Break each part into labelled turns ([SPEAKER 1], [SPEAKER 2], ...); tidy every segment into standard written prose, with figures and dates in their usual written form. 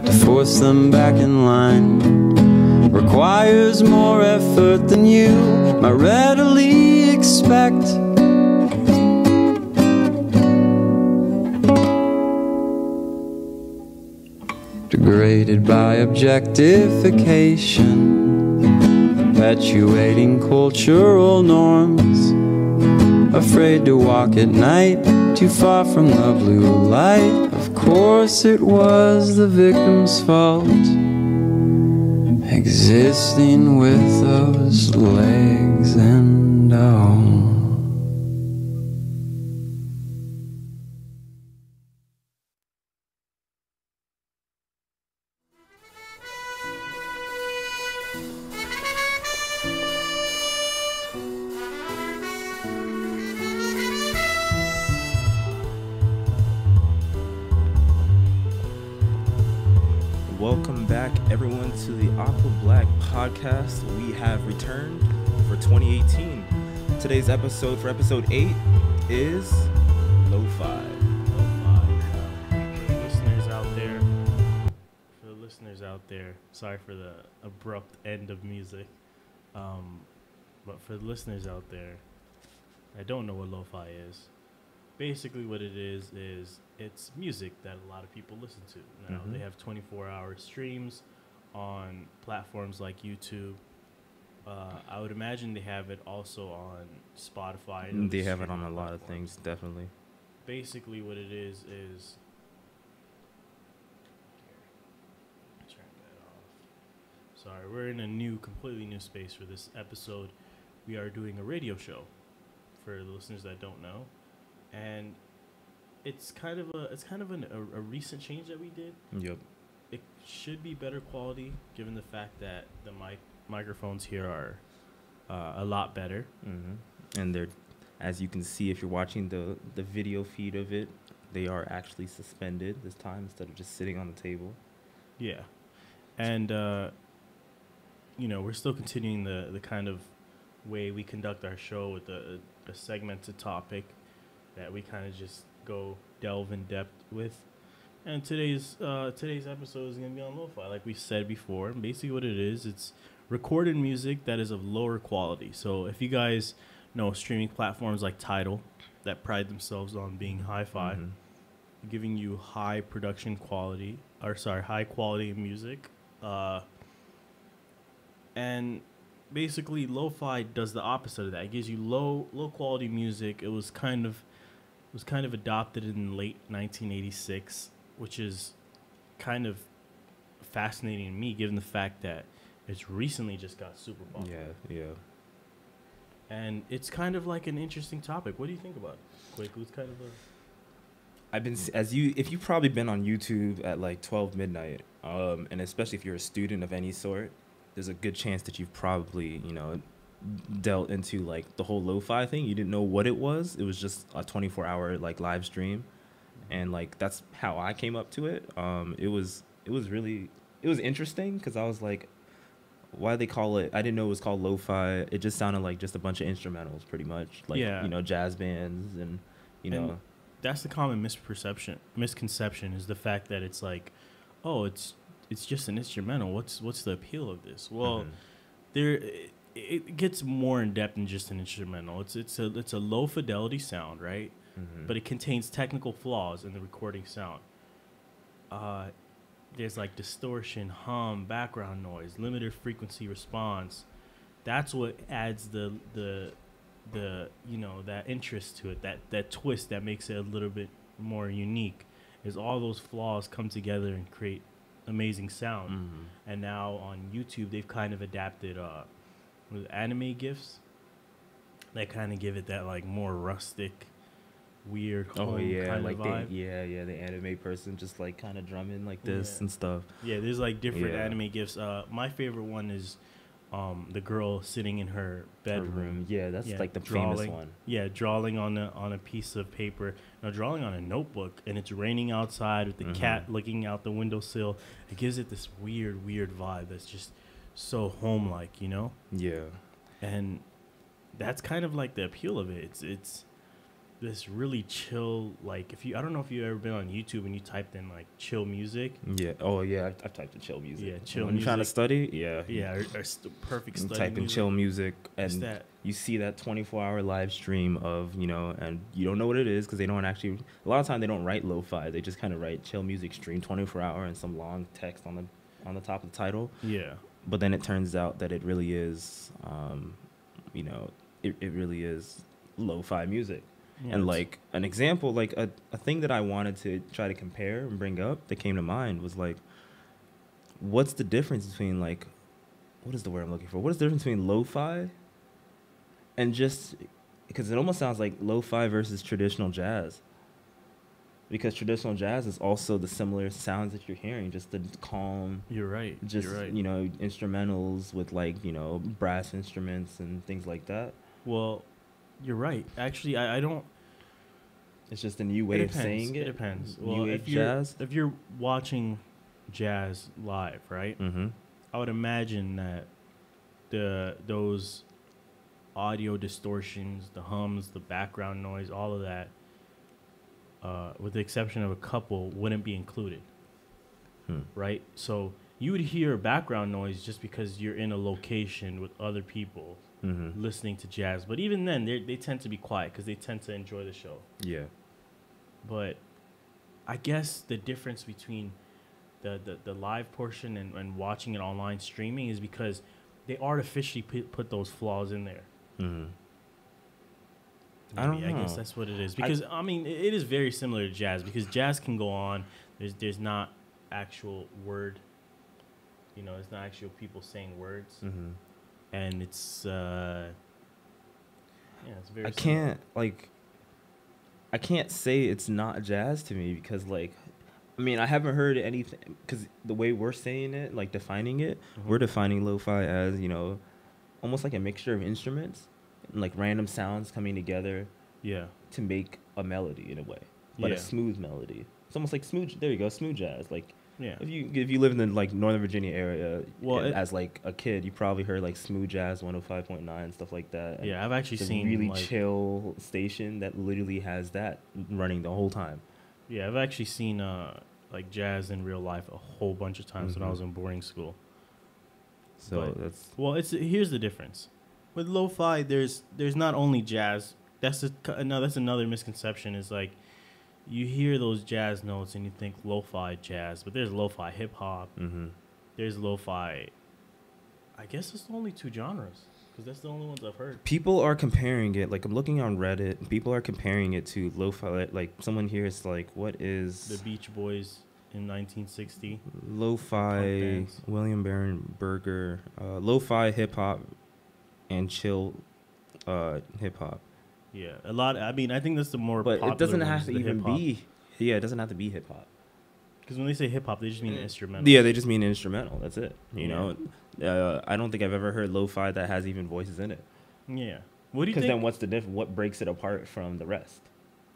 [SPEAKER 1] to force them back in line requires more effort than you might readily expect. Degraded by objectification, perpetuating cultural norms, afraid to walk at night, too far from the blue light. Of course it was the victim's fault, existing with those legs and all.
[SPEAKER 2] Welcome back, everyone, to the AquaBlack podcast. We have returned for 2018. Today's episode, for episode 8, is Lo-Fi.
[SPEAKER 3] For the listeners out there, sorry for the abrupt end of music. But for the listeners out there, I don't know what lo-fi is. Basically what it is it's music that a lot of people listen to. Now, they have 24-hour streams on platforms like YouTube. I would imagine they have it also on Spotify.
[SPEAKER 2] They have it on a lot of things, definitely.
[SPEAKER 3] Basically what it is turn that off. Sorry, we're in a completely new space for this episode. We are doing a radio show for the listeners that don't know. And it's kind of a recent change that we did.
[SPEAKER 2] Yep.
[SPEAKER 3] It should be better quality, given the fact that the microphones here are a lot better.
[SPEAKER 2] And they're, as you can see if you're watching the video feed of it, they are actually suspended this time instead of just sitting on the table.
[SPEAKER 3] Yeah. And we're still continuing the kind of way we conduct our show with a segmented topic that we kind of just delve in depth with. And today's episode is going to be on lo-fi, like we said before. And basically what it is, it's recorded music that is of lower quality. So if you guys know streaming platforms like Tidal that pride themselves on being hi-fi, giving you high quality music. And basically lo-fi does the opposite of that. It gives you low quality music. It was kind of adopted in late 1986, which is kind of fascinating to me, given the fact that it's recently just got super popular.
[SPEAKER 2] Yeah.
[SPEAKER 3] And it's kind of like an interesting topic. What do you think about it? Kweku, it's kind of
[SPEAKER 2] if you've probably been on YouTube at like 12 midnight, and especially if you're a student of any sort, there's a good chance that you've probably, dealt into like the whole lo-fi thing. You didn't know what it was. It was just a 24-hour like live stream, and like that's how I came up to it. It was interesting because I was like, why they call it? I didn't know it was called lo-fi. It just sounded like just a bunch of instrumentals, pretty much, like jazz bands and
[SPEAKER 3] and that's the common misconception is the fact that it's like, oh, it's just an instrumental. What's the appeal of this? Well, it gets more in depth than just an instrumental. It's a low fidelity sound, right? But it contains technical flaws in the recording sound. There's like distortion, hum, background noise, limited frequency response. That's what adds the that interest to it, that twist that makes it a little bit more unique. Is all those flaws come together and create amazing sound. And now on YouTube they've kind of adapted with anime GIFs that kind of give it that like more rustic, weird kind of vibe.
[SPEAKER 2] The anime person just like kind of drumming like this and stuff. Yeah,
[SPEAKER 3] there's like different anime GIFs. My favorite one is the girl sitting in her bedroom.
[SPEAKER 2] That's like the famous one.
[SPEAKER 3] Yeah, drawing on a piece of paper. No, drawing on a notebook, and it's raining outside with the cat looking out the windowsill. It gives it this weird vibe that's just so home-like, Yeah. And that's kind of like the appeal of it. It's this really chill, like I don't know if you've ever been on YouTube and you typed in like chill music.
[SPEAKER 2] Yeah. Oh yeah, I've typed in chill music.
[SPEAKER 3] Yeah, chill
[SPEAKER 2] when
[SPEAKER 3] music.
[SPEAKER 2] you're trying to study, yeah.
[SPEAKER 3] Yeah, or perfect
[SPEAKER 2] You
[SPEAKER 3] study
[SPEAKER 2] type in
[SPEAKER 3] music.
[SPEAKER 2] chill music,
[SPEAKER 3] It's
[SPEAKER 2] and
[SPEAKER 3] that.
[SPEAKER 2] you see that 24-hour live stream of, and you don't know what it is because they don't actually. A lot of time they don't write lo-fi. They just kind of write chill music stream 24-hour and some long text on the top of the title.
[SPEAKER 3] Yeah.
[SPEAKER 2] But then it turns out that it really is, it really is lo-fi music.
[SPEAKER 3] Yeah,
[SPEAKER 2] And like an example, like a thing that I wanted to try to compare and bring up that came to mind was like, what's the difference between like, what is the word I'm looking for? What is the difference between lo-fi and just, because it almost sounds like lo-fi versus traditional jazz. Because traditional jazz is also the similar sounds that you're hearing, just the calm.
[SPEAKER 3] You're right.
[SPEAKER 2] Just,
[SPEAKER 3] You're right.
[SPEAKER 2] Instrumentals with like, brass instruments and things like that.
[SPEAKER 3] Well, you're right. Actually, I don't.
[SPEAKER 2] It's just a new way of saying it.
[SPEAKER 3] It depends.
[SPEAKER 2] New
[SPEAKER 3] Well,
[SPEAKER 2] age jazz.
[SPEAKER 3] if you're watching jazz live, right?
[SPEAKER 2] Mm-hmm.
[SPEAKER 3] I would imagine that those audio distortions, the hums, the background noise, all of that, with the exception of a couple, wouldn't be included. Right? So you would hear background noise just because you're in a location with other people listening to jazz. But even then, they tend to be quiet because they tend to enjoy the show.
[SPEAKER 2] Yeah.
[SPEAKER 3] But I guess the difference between the live portion and watching it online streaming is because they artificially put those flaws in there.
[SPEAKER 2] Mm-hmm.
[SPEAKER 3] Maybe,
[SPEAKER 2] I don't know.
[SPEAKER 3] I guess that's what it is. Because, it is very similar to jazz. Because jazz can go on. There's not actual word. It's not actual people saying words.
[SPEAKER 2] Mm-hmm.
[SPEAKER 3] And it's, it's very
[SPEAKER 2] I
[SPEAKER 3] similar.
[SPEAKER 2] can't say it's not jazz to me because, like, I haven't heard anything because the way we're saying it, like defining it, we're defining lo-fi as, almost like a mixture of instruments and like random sounds coming together to make a melody in a way, but a smooth melody. It's almost like smooth. There you go, smooth jazz. Like, if you live in the like Northern Virginia area, as like a kid, you probably heard like smooth jazz 105.9 and stuff like that. And
[SPEAKER 3] I've actually
[SPEAKER 2] it's
[SPEAKER 3] seen
[SPEAKER 2] a really
[SPEAKER 3] like,
[SPEAKER 2] chill station that literally has that running the whole time.
[SPEAKER 3] Yeah, I've actually seen like jazz in real life a whole bunch of times when I was in boarding school.
[SPEAKER 2] So
[SPEAKER 3] But, here's the difference. With lo-fi, there's not only jazz. That's another misconception. Is like you hear those jazz notes and you think lo-fi jazz, but there's lo-fi hip hop. There's lo-fi. I guess it's the only two genres because that's the only ones I've heard.
[SPEAKER 2] People are comparing it. Like I'm looking on Reddit, and people are comparing it to lo-fi. Like someone here is like, "What is
[SPEAKER 3] the Beach Boys in 1960?"
[SPEAKER 2] Lo-fi, William Baron Berger, lo-fi hip hop, and chill hip hop.
[SPEAKER 3] Yeah, a lot. I think that's the more.
[SPEAKER 2] But
[SPEAKER 3] popular
[SPEAKER 2] it doesn't
[SPEAKER 3] ones,
[SPEAKER 2] have to
[SPEAKER 3] the
[SPEAKER 2] even
[SPEAKER 3] hip-hop.
[SPEAKER 2] be. Yeah, it doesn't have to be hip hop.
[SPEAKER 3] Because when they say hip hop, they just mean instrumental.
[SPEAKER 2] Yeah, they just mean instrumental. That's it. You know, I don't think I've ever heard lo-fi that has even voices in it.
[SPEAKER 3] Yeah. What do you think?
[SPEAKER 2] Because then what's the difference? What breaks it apart from the rest?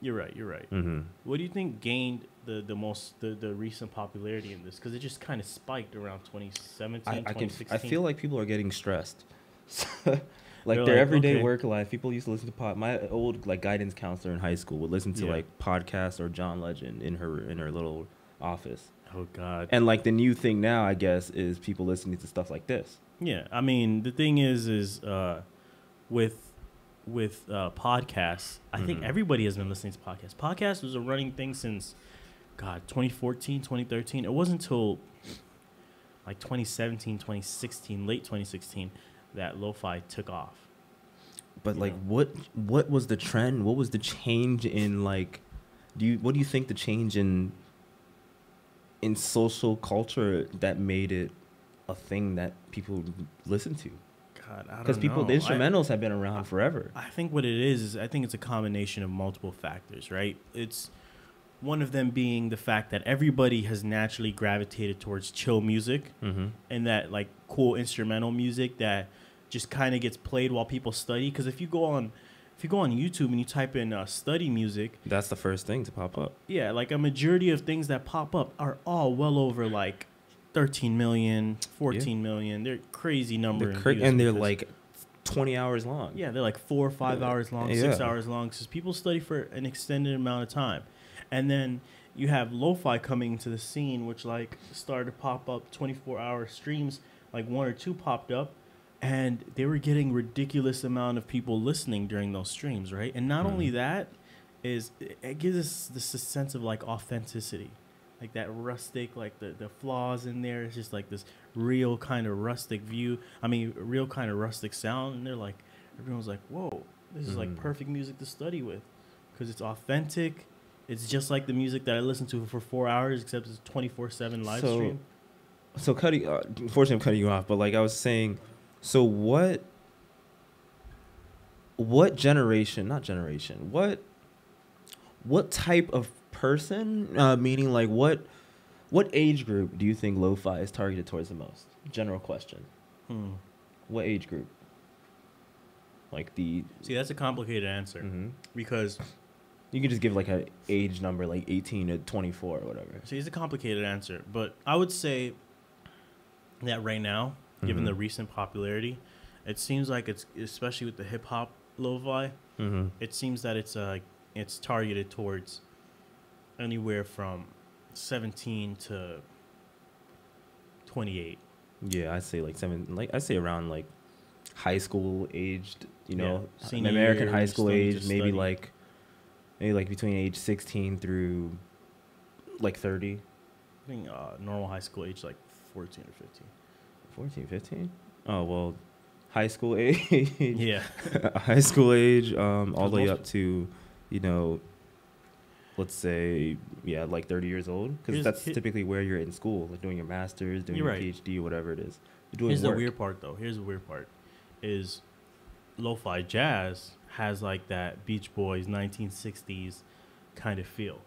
[SPEAKER 3] You're right.
[SPEAKER 2] Mm-hmm.
[SPEAKER 3] What do you think gained the recent popularity in this? Because it just kind of spiked around 2017, 2016.
[SPEAKER 2] I feel like people are getting stressed. Like
[SPEAKER 3] They're
[SPEAKER 2] their
[SPEAKER 3] like,
[SPEAKER 2] everyday
[SPEAKER 3] okay.
[SPEAKER 2] work life, people used to listen to my old like guidance counselor in high school would listen to like podcasts or John Legend in her little office.
[SPEAKER 3] Oh God.
[SPEAKER 2] And like the new thing now, I guess, is people listening to stuff like this.
[SPEAKER 3] Yeah, I mean the thing is with podcasts, I think everybody has been listening to podcasts. Podcasts was a running thing since 2014, 2013. It wasn't until like 2017, 2016, late 2016 that lo-fi took off.
[SPEAKER 2] But like what was the trend? What was the change in like what do you think the change in social culture that made it a thing that people listen to?
[SPEAKER 3] God, I don't know.
[SPEAKER 2] Because the instrumentals have been around forever.
[SPEAKER 3] I think what it is I think it's a combination of multiple factors, right? It's one of them being the fact that everybody has naturally gravitated towards chill music and that like cool instrumental music that just kind of gets played while people study. Because if you go on YouTube and you type in study music,
[SPEAKER 2] that's the first thing to pop up.
[SPEAKER 3] Yeah, like a majority of things that pop up are all well over like 13 million, 14 million. They're crazy number.
[SPEAKER 2] And they're like 20 hours long.
[SPEAKER 3] Yeah, they're like 4 or 5 hours long,
[SPEAKER 2] Yeah.
[SPEAKER 3] 6 hours long. Because people study for an extended amount of time, and then you have lo-fi coming into the scene, which like started to pop up 24-hour streams. Like 1 or 2 popped up, and they were getting ridiculous amount of people listening during those streams, right? And not only that, it gives us this sense of like authenticity, like that rustic, like the flaws in there. It's just like this real kind of rustic view. I mean, real kind of rustic sound. And they're like, everyone's like, whoa, this is like perfect music to study with, because it's authentic. It's just like the music that I listen to for 4 hours, except it's 24/7 live stream.
[SPEAKER 2] So cutting, unfortunately, I'm cutting you off, but like I was saying, so what generation? Not generation. What type of person? Meaning, like what age group do you think lo-fi is targeted towards the most? General question. What age group? Like the.
[SPEAKER 3] See, that's a complicated answer because.
[SPEAKER 2] You could just give like a age number, like 18 to 24 or whatever.
[SPEAKER 3] See, it's a complicated answer, but I would say that right now, given the recent popularity, it seems like it's, especially with the hip hop lo-fi, it seems that it's targeted towards anywhere from 17 to 28.
[SPEAKER 2] Yeah, I say I say around like high school aged,
[SPEAKER 3] Senior
[SPEAKER 2] American
[SPEAKER 3] year,
[SPEAKER 2] high school
[SPEAKER 3] starting
[SPEAKER 2] age,
[SPEAKER 3] to
[SPEAKER 2] maybe
[SPEAKER 3] study.
[SPEAKER 2] like between age 16 through like 30.
[SPEAKER 3] I think normal high school age like 14 or 15.
[SPEAKER 2] 14, 15? Oh, well, high school age.
[SPEAKER 3] Yeah.
[SPEAKER 2] High school age, all the way
[SPEAKER 3] most-
[SPEAKER 2] up to, let's say, like 30 years old. Because that's typically where you're in school, like doing your master's, doing your PhD, whatever it is. You're doing
[SPEAKER 3] Here's
[SPEAKER 2] work.
[SPEAKER 3] the weird part, though. Here's the weird part. Is lo-fi jazz has like that Beach Boys 1960s kind of feel.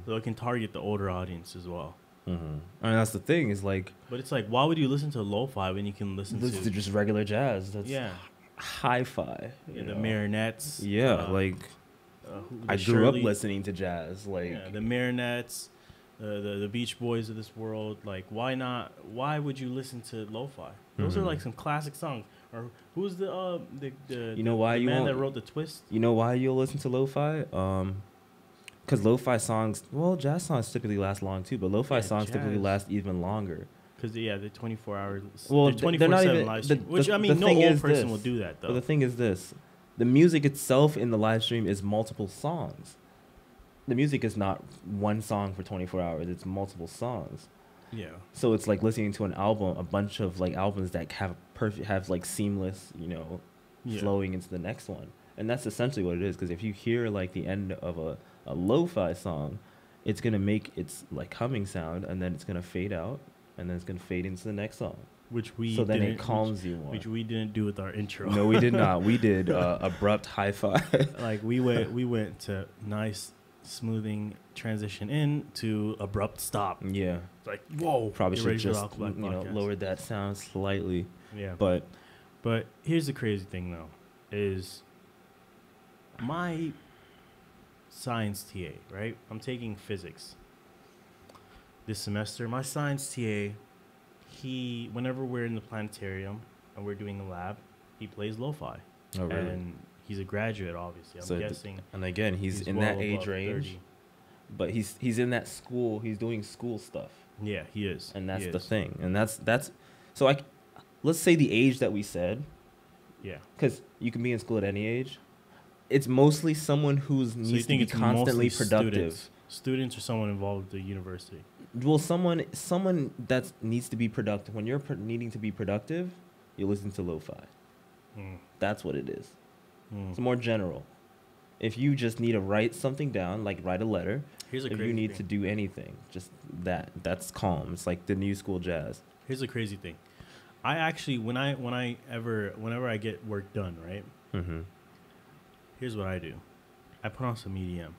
[SPEAKER 3] So it can target the older audience as well.
[SPEAKER 2] I mean, that's the thing is like.
[SPEAKER 3] But it's like, why would you listen to lo-fi when you can listen to
[SPEAKER 2] just regular jazz? That's hi-fi.
[SPEAKER 3] the Marinettes.
[SPEAKER 2] I grew up listening to jazz. Like
[SPEAKER 3] the Marinettes, the Beach Boys of this world. Like, why not? Why would you listen to lo-fi? Those are like some classic songs. Or who's the man that wrote the Twist?
[SPEAKER 2] You know why you'll listen to lo-fi? Because lo-fi songs, well, jazz songs typically last long too, but lo-fi songs typically last even longer.
[SPEAKER 3] Because they're 24 hours.
[SPEAKER 2] Well,
[SPEAKER 3] they're 24/7
[SPEAKER 2] they're not even
[SPEAKER 3] live stream, which I
[SPEAKER 2] the
[SPEAKER 3] mean, no
[SPEAKER 2] thing
[SPEAKER 3] old
[SPEAKER 2] is
[SPEAKER 3] person
[SPEAKER 2] this.
[SPEAKER 3] will do that though.
[SPEAKER 2] But the thing is this: the music itself in the live stream is multiple songs. The music is not one song for 24 hours; it's multiple songs.
[SPEAKER 3] Yeah.
[SPEAKER 2] So it's like listening to an album, a bunch of like albums that have like seamless, flowing into the next one. And that's essentially what it is. Because if you hear like the end of a lo-fi song, it's gonna make its like humming sound, and then it's gonna fade out, and then it's gonna fade into the next song. Then it calms you more.
[SPEAKER 3] Which we didn't do with our intro.
[SPEAKER 2] No, we did not. We did abrupt hi-fi.
[SPEAKER 3] Like we went to nice smoothing transition in to abrupt stop.
[SPEAKER 2] Yeah.
[SPEAKER 3] It's like, whoa.
[SPEAKER 2] Probably should just
[SPEAKER 3] podcast.
[SPEAKER 2] lowered that sound slightly.
[SPEAKER 3] Yeah.
[SPEAKER 2] But
[SPEAKER 3] here's the crazy thing though, is my science TA, right? I'm taking physics this semester. My science TA, whenever we're in the planetarium and we're doing the lab, he plays lo-fi.
[SPEAKER 2] Oh, really?
[SPEAKER 3] And he's a graduate, obviously. I'm guessing.
[SPEAKER 2] And again, he's in
[SPEAKER 3] well
[SPEAKER 2] that age
[SPEAKER 3] above
[SPEAKER 2] range.
[SPEAKER 3] 30.
[SPEAKER 2] But he's in that school. He's doing school stuff.
[SPEAKER 3] Yeah, he is.
[SPEAKER 2] And that's the thing. And that's so let's say the age that we said.
[SPEAKER 3] Yeah.
[SPEAKER 2] Because you can be in school at any age. It's mostly someone who needs to be constantly productive.
[SPEAKER 3] Students or someone involved with the university.
[SPEAKER 2] Well, someone that needs to be productive. When you're needing to be productive, you listen to lo-fi. That's what it is. It's more general. If you just need to write something down, like write a letter, if you need to do anything, just that's calm. It's like the new school jazz.
[SPEAKER 3] Here's the crazy thing. I actually, whenever I get work done, right? Here's what I do. I put on some EDM.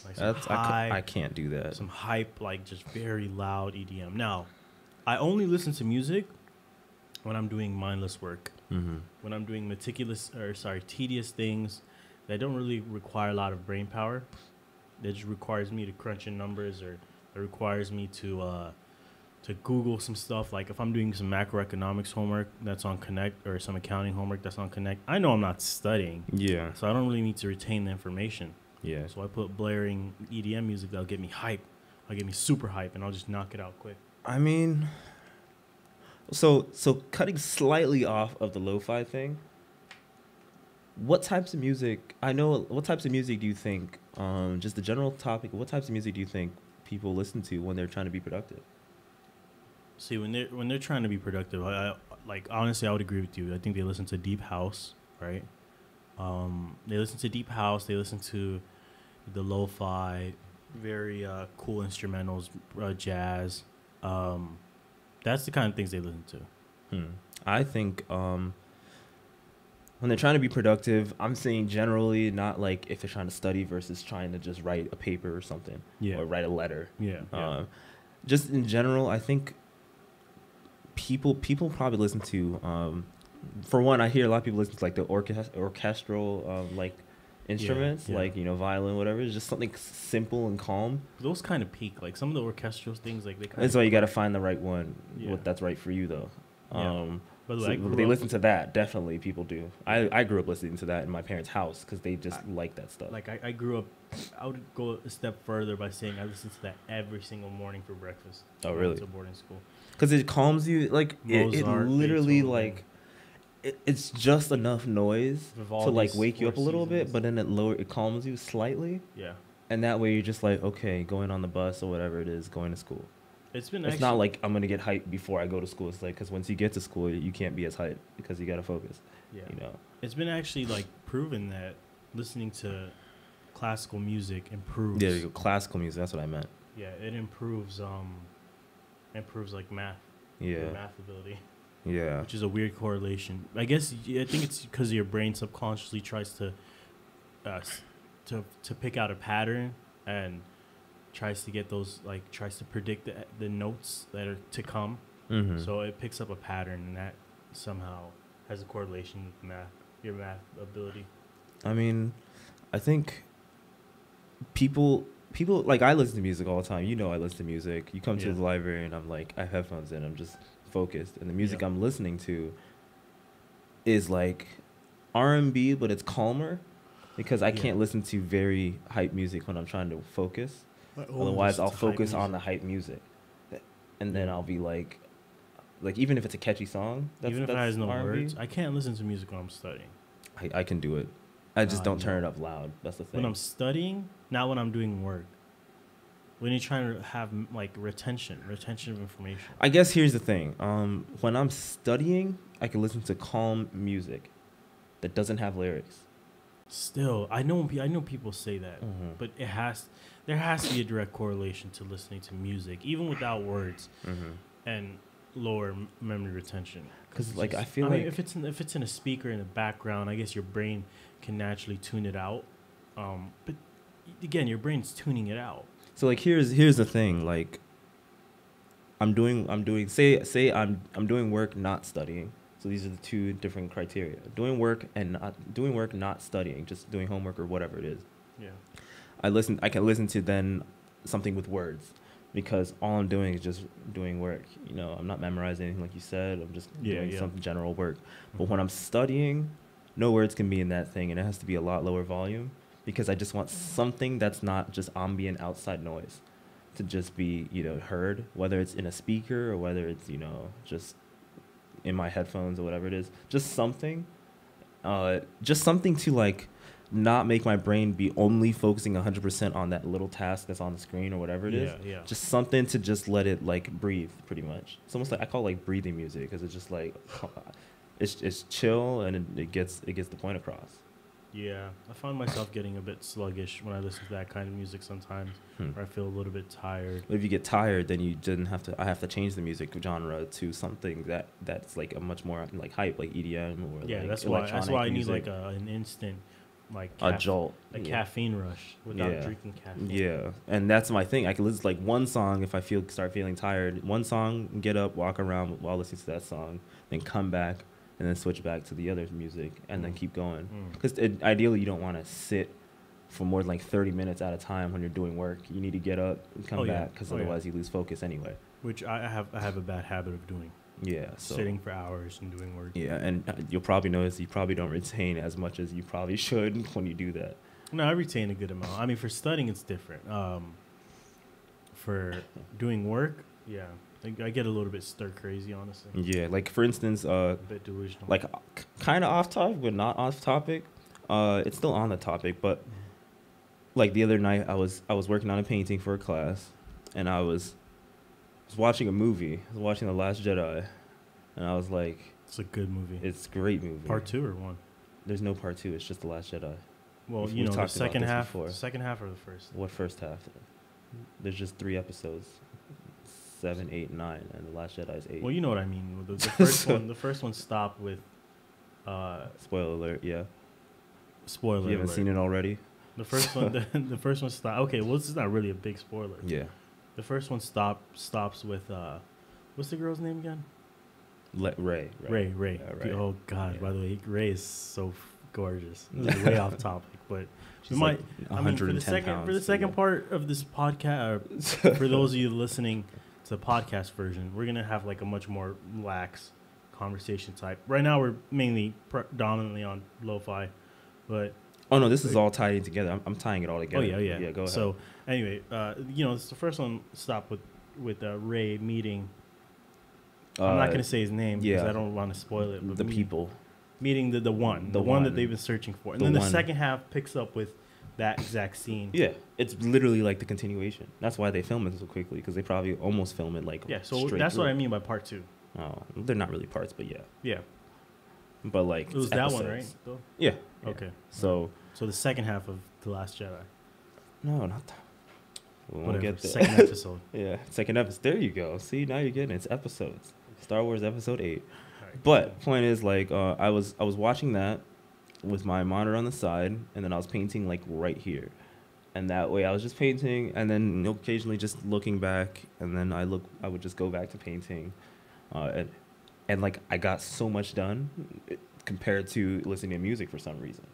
[SPEAKER 3] Like
[SPEAKER 2] I can't do that.
[SPEAKER 3] Some hype, like just very loud EDM. Now, I only listen to music when I'm doing mindless work. When I'm doing tedious things that don't really require a lot of brain power. That just requires me to crunch in numbers, or it requires me to to Google some stuff. Like if I'm doing some macroeconomics homework that's on Connect or some accounting homework that's on Connect, I know I'm not studying.
[SPEAKER 2] Yeah.
[SPEAKER 3] So I don't really need to retain the information.
[SPEAKER 2] Yeah.
[SPEAKER 3] So I put blaring EDM music that'll get me hype. I'll get me super hype, and I'll just knock it out quick.
[SPEAKER 2] I mean, so cutting slightly off of the lo-fi thing, what types of music, what types of music do you think, just the general topic, what types of music do you think people listen to when they're trying to be productive?
[SPEAKER 3] See, when they're trying to be productive, I like honestly, I would agree with you. I think they listen to deep house, right? They listen to deep house. They listen to the lo-fi, very cool instrumentals, jazz. That's the kind of things they listen to.
[SPEAKER 2] I think when they're trying to be productive, I'm saying generally, not like if they're trying to study versus trying to just write a paper or something, or write a letter. Just in general, I think people probably listen to, for one, I hear a lot of people listen to like the orchestral like instruments, like, you know, violin, whatever. It's just something simple and calm.
[SPEAKER 3] Those kind of peak, like some of the orchestral things, like they kind
[SPEAKER 2] that's why you got to find the right one, what that's right for you though.
[SPEAKER 3] But
[SPEAKER 2] so they listen to that. Definitely people do. I grew up listening to that in my parents' house because they just like that stuff.
[SPEAKER 3] Like I grew up, I would go a step further by saying I listened to that every single morning for breakfast.
[SPEAKER 2] Oh, really?
[SPEAKER 3] To boarding school.
[SPEAKER 2] Because it calms you. Like it literally
[SPEAKER 3] Beethoven.
[SPEAKER 2] like it's just enough noise to like wake you up a little bit, but then it calms you slightly.
[SPEAKER 3] Yeah.
[SPEAKER 2] And that way you're just like, okay, going on the bus or whatever it is, going to school.
[SPEAKER 3] It's
[SPEAKER 2] not like I'm gonna get hyped before I go to school. It's like, because once you get to school, you can't be as hyped because you gotta focus.
[SPEAKER 3] Yeah.
[SPEAKER 2] You know.
[SPEAKER 3] It's been actually like proven that listening to classical music improves.
[SPEAKER 2] There you go. Classical music. That's what I meant.
[SPEAKER 3] Yeah, it improves like math.
[SPEAKER 2] Yeah.
[SPEAKER 3] Math ability.
[SPEAKER 2] Yeah.
[SPEAKER 3] Which is a weird correlation. I guess I think it's because your brain subconsciously tries to pick out a pattern and tries to get those, like, tries to predict the notes that are to come.
[SPEAKER 2] Mm-hmm.
[SPEAKER 3] So it picks up a pattern, and that somehow has a correlation with your math ability.
[SPEAKER 2] I mean, I think people like, I listen to music all the time. You know, I listen to music. You come to the library and I'm like, I have headphones in, I'm just focused, and the music I'm listening to is like R&B, but it's calmer because I can't listen to very hype music when I'm trying to focus. Otherwise, I'll focus on the hype music, and then I'll be like even if it's a catchy song,
[SPEAKER 3] even if it has no
[SPEAKER 2] R&B,
[SPEAKER 3] words, I can't listen to music when I'm studying.
[SPEAKER 2] I can do it. I just don't turn it up loud. That's the thing.
[SPEAKER 3] When I'm studying, not when I'm doing work. When you're trying to have like retention of information.
[SPEAKER 2] I guess here's the thing. When I'm studying, I can listen to calm music that doesn't have lyrics.
[SPEAKER 3] Still, I know people say that, but there has to be a direct correlation to listening to music, even without words, and lower memory retention.
[SPEAKER 2] Because like I feel
[SPEAKER 3] mean, if it's in a speaker in the background, I guess your brain can naturally tune it out. But again, your brain's tuning it out.
[SPEAKER 2] So like here's the thing. Like I'm doing say I'm doing work, not studying. So these are the two different criteria: doing work and not studying, just doing homework or whatever it is.
[SPEAKER 3] Yeah.
[SPEAKER 2] I can listen to then something with words, because all I'm doing is just doing work. You know, I'm not memorizing anything like you said. I'm just doing some general work. But when I'm studying, no words can be in that thing, and it has to be a lot lower volume, because I just want something that's not just ambient outside noise to just be, you know, heard, whether it's in a speaker or whether it's, you know, just in my headphones or whatever it is. Just something to like not make my brain be only focusing 100% on that little task that's on the screen or whatever it is.
[SPEAKER 3] Yeah.
[SPEAKER 2] Just something to just let it like breathe, pretty much. It's almost like, I call it like breathing music, because it's just like it's chill, and it gets the point across.
[SPEAKER 3] Yeah, I find myself getting a bit sluggish when I listen to that kind of music sometimes, where I feel a little bit tired.
[SPEAKER 2] But if you get tired, then I have to change the music genre to something that's like a much more like hype, like EDM or like
[SPEAKER 3] that's
[SPEAKER 2] electronic
[SPEAKER 3] why I need
[SPEAKER 2] music.
[SPEAKER 3] like an instant like
[SPEAKER 2] a jolt,
[SPEAKER 3] caffeine rush without drinking caffeine.
[SPEAKER 2] Yeah, and that's my thing. I can listen to like one song if I start feeling tired. One song, get up, walk around while listening to that song, then come back, and then switch back to the other music, and then keep going. Because ideally, you don't want to sit for more than like 30 minutes at a time when you're doing work. You need to get up and come back, because otherwise you lose focus anyway.
[SPEAKER 3] which I have a bad habit of doing.
[SPEAKER 2] Yeah, so
[SPEAKER 3] Sitting for hours and doing work.
[SPEAKER 2] yeah, and you'll probably notice you probably don't retain as much as you probably should when you do that.
[SPEAKER 3] No, I retain a good amount. I mean, for studying, it's different. For doing work, yeah, I get a little bit stir crazy, honestly.
[SPEAKER 2] Yeah, like for instance,
[SPEAKER 3] A bit delusional.
[SPEAKER 2] like kind of off topic, but not off topic. It's still on the topic, but like the other night, I was working on a painting for a class, and I was watching a movie. I was watching The Last Jedi, and I was like,
[SPEAKER 3] it's a good movie.
[SPEAKER 2] "It's a great movie."
[SPEAKER 3] Part 2 or 1?
[SPEAKER 2] There's no part 2. It's just The Last Jedi.
[SPEAKER 3] Well,
[SPEAKER 2] We've
[SPEAKER 3] you know, the
[SPEAKER 2] talked about
[SPEAKER 3] second
[SPEAKER 2] this
[SPEAKER 3] half.
[SPEAKER 2] before.
[SPEAKER 3] The second half or the first?
[SPEAKER 2] What first half? There's just 3 episodes, 7, 8, 9, and The Last Jedi is 8.
[SPEAKER 3] Well, you know what I mean. The first one. The first one stopped with.
[SPEAKER 2] Spoiler alert! Yeah,
[SPEAKER 3] Spoiler.
[SPEAKER 2] you haven't
[SPEAKER 3] alert.
[SPEAKER 2] seen it already.
[SPEAKER 3] The first one. The first one stopped. Okay, well, this is not really a big spoiler.
[SPEAKER 2] Yeah,
[SPEAKER 3] The first one stops with what's the girl's name again?
[SPEAKER 2] Ray.
[SPEAKER 3] Ray.
[SPEAKER 2] Yeah, Ray.
[SPEAKER 3] Oh God!
[SPEAKER 2] Yeah.
[SPEAKER 3] By the way, Ray is so gorgeous. This is way off topic, but
[SPEAKER 2] She's like
[SPEAKER 3] I mean, for
[SPEAKER 2] 110 pounds.
[SPEAKER 3] the second
[SPEAKER 2] yeah.
[SPEAKER 3] part of this podcast, for those of you listening to the podcast version, we're gonna have like a much more lax conversation type. Right now, we're mainly predominantly on lo-fi, but
[SPEAKER 2] Oh no, this is all tied in together. I'm tying it all together.
[SPEAKER 3] oh yeah.
[SPEAKER 2] Yeah, go ahead.
[SPEAKER 3] So anyway, you know, it's the first one stopped with Ray meeting. I'm not gonna say his name because
[SPEAKER 2] yeah.
[SPEAKER 3] I don't want to spoil it. But
[SPEAKER 2] the people.
[SPEAKER 3] meeting the one that they've been searching for, and
[SPEAKER 2] The
[SPEAKER 3] then the
[SPEAKER 2] one.
[SPEAKER 3] second half picks up with that exact scene.
[SPEAKER 2] Yeah, it's literally like the continuation. That's why they film it so quickly, because they probably almost film it like
[SPEAKER 3] Yeah, so
[SPEAKER 2] straight
[SPEAKER 3] that's
[SPEAKER 2] through.
[SPEAKER 3] what I mean by part 2.
[SPEAKER 2] Oh, they're not really parts, but yeah.
[SPEAKER 3] Yeah,
[SPEAKER 2] But like
[SPEAKER 3] it was
[SPEAKER 2] it's
[SPEAKER 3] that one, right?
[SPEAKER 2] episodes.
[SPEAKER 3] Though?
[SPEAKER 2] Yeah.
[SPEAKER 3] Okay.
[SPEAKER 2] So
[SPEAKER 3] So the second half of The Last Jedi.
[SPEAKER 2] no, not that. We won't
[SPEAKER 3] Whatever.
[SPEAKER 2] get there.
[SPEAKER 3] Second episode.
[SPEAKER 2] Yeah, second episode. There you go. See, now you're getting it. It's episodes. Star Wars Episode 8.
[SPEAKER 3] All right.
[SPEAKER 2] But point is, like, I was watching that with my monitor on the side, and then I was painting like right here, and that way I was just painting, and then occasionally just looking back, and then I would just go back to painting, and like I got so much done compared to listening to music for some reason.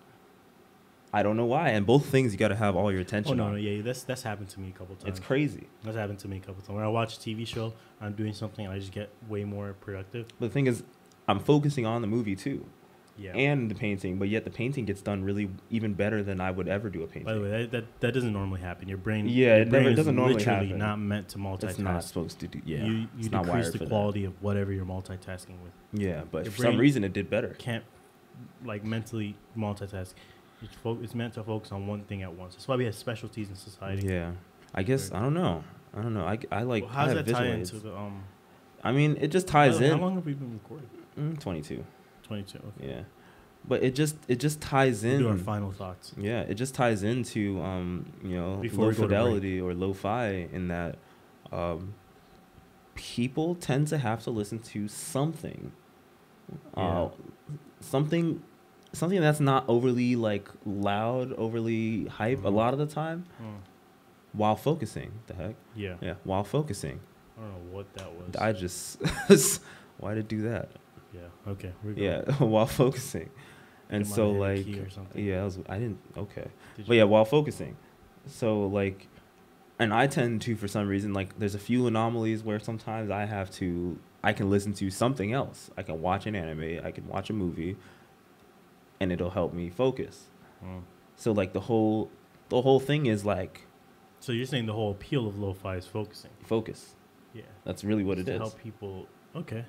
[SPEAKER 2] I don't know why. And both things you got to have all your attention
[SPEAKER 3] Oh
[SPEAKER 2] on.
[SPEAKER 3] no, yeah, that's happened to me a couple times.
[SPEAKER 2] It's crazy.
[SPEAKER 3] That's happened to me a couple times. When I watch a TV show, I'm doing something, and I just get way more productive.
[SPEAKER 2] But the thing is, I'm focusing on the movie too.
[SPEAKER 3] Yeah.
[SPEAKER 2] And the painting, but yet the painting gets done really even better than I would ever do a painting.
[SPEAKER 3] By the way, that doesn't normally happen. Your brain,
[SPEAKER 2] Yeah,
[SPEAKER 3] your
[SPEAKER 2] it
[SPEAKER 3] brain
[SPEAKER 2] never-
[SPEAKER 3] is
[SPEAKER 2] doesn't normally
[SPEAKER 3] literally
[SPEAKER 2] happen.
[SPEAKER 3] not meant to multitask.
[SPEAKER 2] It's not supposed to do. Yeah,
[SPEAKER 3] you
[SPEAKER 2] it's not
[SPEAKER 3] decrease
[SPEAKER 2] wired
[SPEAKER 3] the
[SPEAKER 2] for
[SPEAKER 3] quality of whatever you're multitasking with.
[SPEAKER 2] that. Yeah, but
[SPEAKER 3] Your
[SPEAKER 2] for some
[SPEAKER 3] brain
[SPEAKER 2] reason it did better.
[SPEAKER 3] Can't like mentally multitask. It's meant to focus on one thing at once. That's why we have specialties in society.
[SPEAKER 2] Yeah, I guess I don't know. I like.
[SPEAKER 3] Well, how does
[SPEAKER 2] I have
[SPEAKER 3] that tie
[SPEAKER 2] visual
[SPEAKER 3] into
[SPEAKER 2] aids.
[SPEAKER 3] the
[SPEAKER 2] I mean, it just ties
[SPEAKER 3] How
[SPEAKER 2] in.
[SPEAKER 3] long have we been recording?
[SPEAKER 2] 22.
[SPEAKER 3] 22. Okay.
[SPEAKER 2] Yeah, but it just ties
[SPEAKER 3] We'll
[SPEAKER 2] in.
[SPEAKER 3] do our final thoughts.
[SPEAKER 2] Yeah, it just ties into you know,
[SPEAKER 3] Before
[SPEAKER 2] low
[SPEAKER 3] we go to break.
[SPEAKER 2] fidelity or lo-fi in that people tend to have to listen to something.
[SPEAKER 3] Yeah.
[SPEAKER 2] Something that's not overly like loud, overly hype a lot of the time while focusing. The heck?
[SPEAKER 3] Yeah.
[SPEAKER 2] Yeah, while focusing.
[SPEAKER 3] I don't know what that was.
[SPEAKER 2] I just why did do that?
[SPEAKER 3] Yeah. Okay. We're good.
[SPEAKER 2] Yeah, while focusing. And
[SPEAKER 3] It might
[SPEAKER 2] so
[SPEAKER 3] have hit a
[SPEAKER 2] like
[SPEAKER 3] key or something.
[SPEAKER 2] yeah, I didn't okay.
[SPEAKER 3] Did
[SPEAKER 2] But
[SPEAKER 3] you-
[SPEAKER 2] yeah, while focusing. So like, and I tend to, for some reason, like there's a few anomalies where sometimes I can listen to something else. I can watch an anime, I can watch a movie, and it'll help me focus.
[SPEAKER 3] Mm.
[SPEAKER 2] So like the whole thing is like
[SPEAKER 3] So you're saying the whole appeal of lo-fi is focusing?
[SPEAKER 2] focus.
[SPEAKER 3] Yeah.
[SPEAKER 2] That's really what it
[SPEAKER 3] To
[SPEAKER 2] is.
[SPEAKER 3] help people. Okay.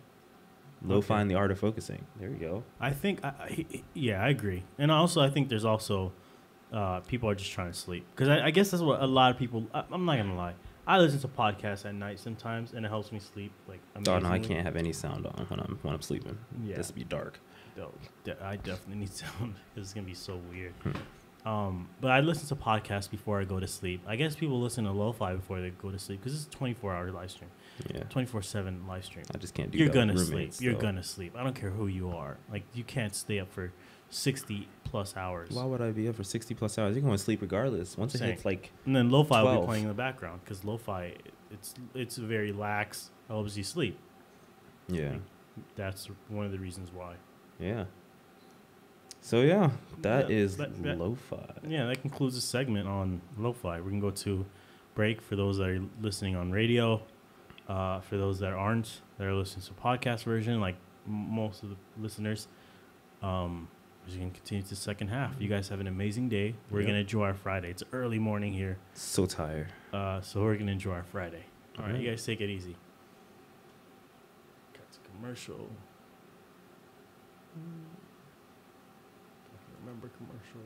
[SPEAKER 2] Lo-fi
[SPEAKER 3] Okay.
[SPEAKER 2] and the art of focusing. There you go.
[SPEAKER 3] I think, yeah, I agree. And also, I think there's also people are just trying to sleep. Because I guess that's what a lot of people, I'm not going to lie. I listen to podcasts at night sometimes, and it helps me sleep. Like,
[SPEAKER 2] Oh no, I
[SPEAKER 3] amazingly.
[SPEAKER 2] can't have any sound on when I'm sleeping.
[SPEAKER 3] Yeah.
[SPEAKER 2] Just be dark.
[SPEAKER 3] I definitely need sound because it's going to be so weird. But I listen to podcasts before I go to sleep. I guess people listen to lo-fi before they go to sleep because it's a 24-hour live stream.
[SPEAKER 2] Yeah.
[SPEAKER 3] 24/7 live stream.
[SPEAKER 2] I just can't do
[SPEAKER 3] You're
[SPEAKER 2] that
[SPEAKER 3] gonna
[SPEAKER 2] with
[SPEAKER 3] sleep.
[SPEAKER 2] roommates,
[SPEAKER 3] You're
[SPEAKER 2] though.
[SPEAKER 3] gonna sleep. I don't care who you are. Like you can't stay up for 60 plus hours.
[SPEAKER 2] Why would I be up for 60 plus hours? You're going to sleep regardless. Once it
[SPEAKER 3] Saying.
[SPEAKER 2] hits like
[SPEAKER 3] And then lo-fi will be
[SPEAKER 2] 12.
[SPEAKER 3] playing in the background because lo-fi, it's very lax. Helps you sleep.
[SPEAKER 2] yeah.
[SPEAKER 3] That's one of the reasons why.
[SPEAKER 2] Yeah. So yeah, that
[SPEAKER 3] Yeah,
[SPEAKER 2] is
[SPEAKER 3] that-
[SPEAKER 2] lo-fi.
[SPEAKER 3] Yeah, that concludes the segment on lo-fi. We can go to break for those that are listening on radio. For those that are listening to the podcast version, like most of the listeners, we're just gonna continue to the second half. You guys have an amazing day. We're gonna enjoy our Friday. It's early morning here.
[SPEAKER 2] So tired.
[SPEAKER 3] So we're gonna enjoy our Friday. All right,
[SPEAKER 2] Alright.
[SPEAKER 3] you guys take it easy. Got a commercial. I can remember commercial.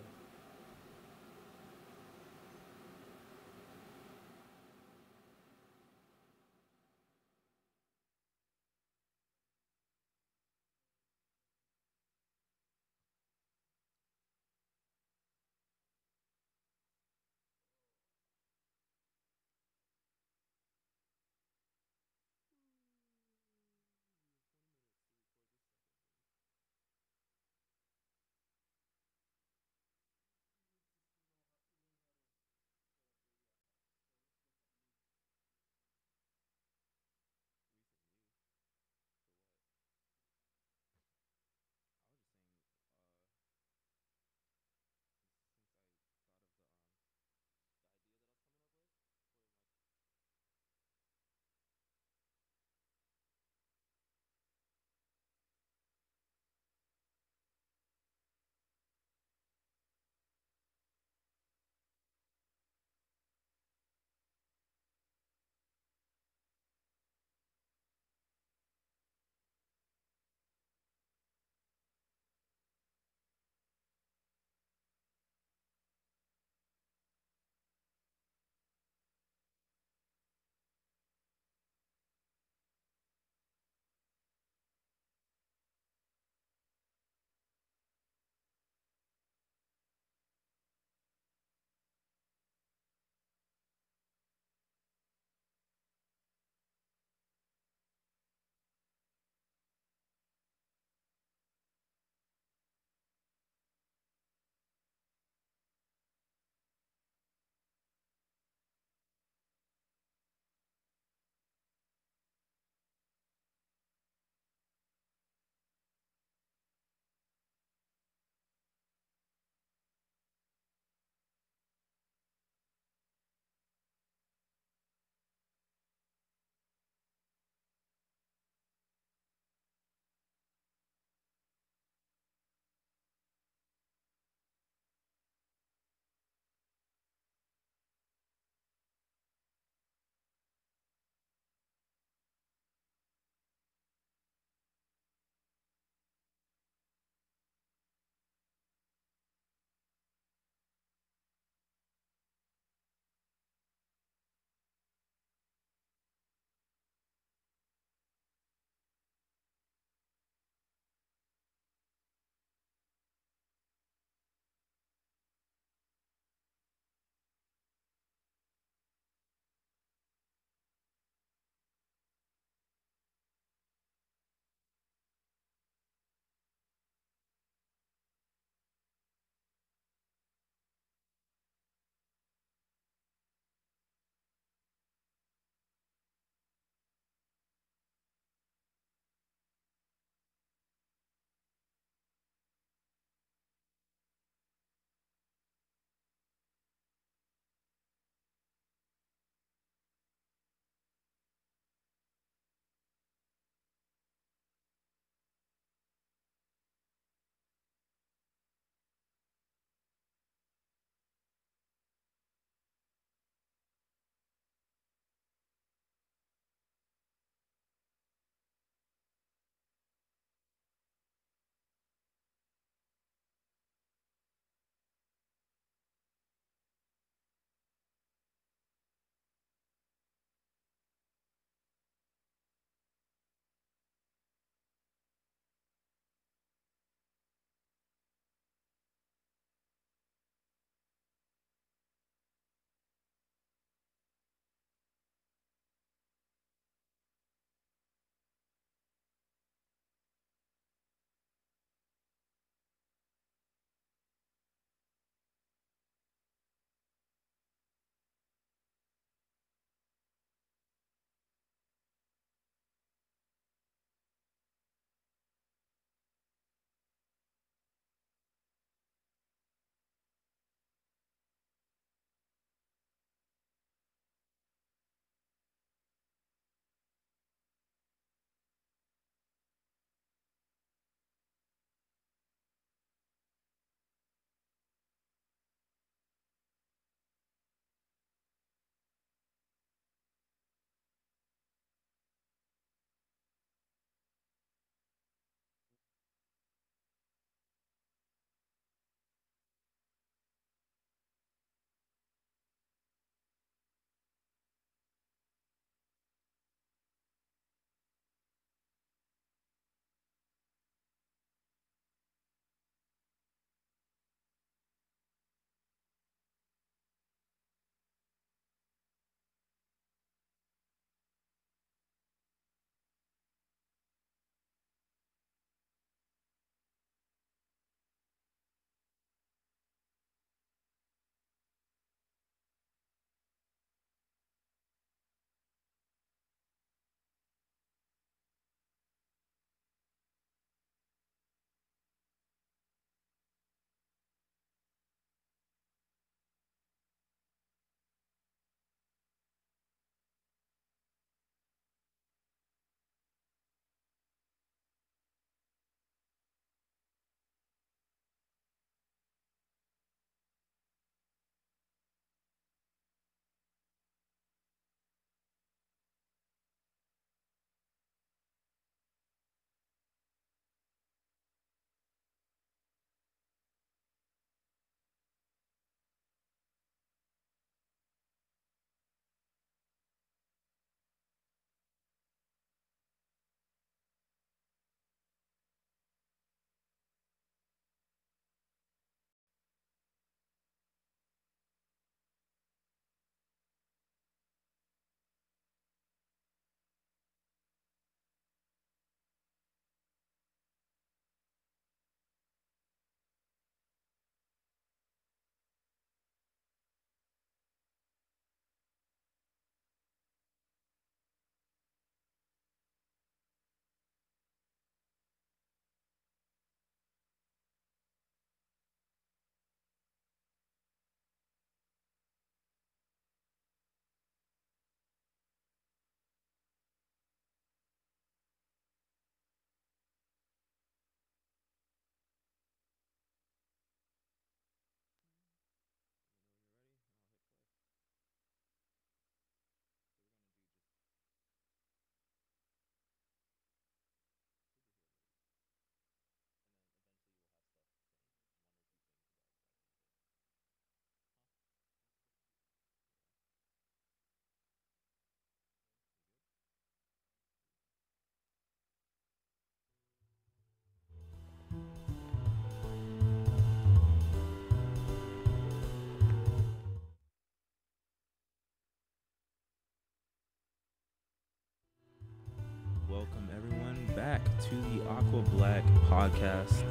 [SPEAKER 2] back to the AquaBlack podcast.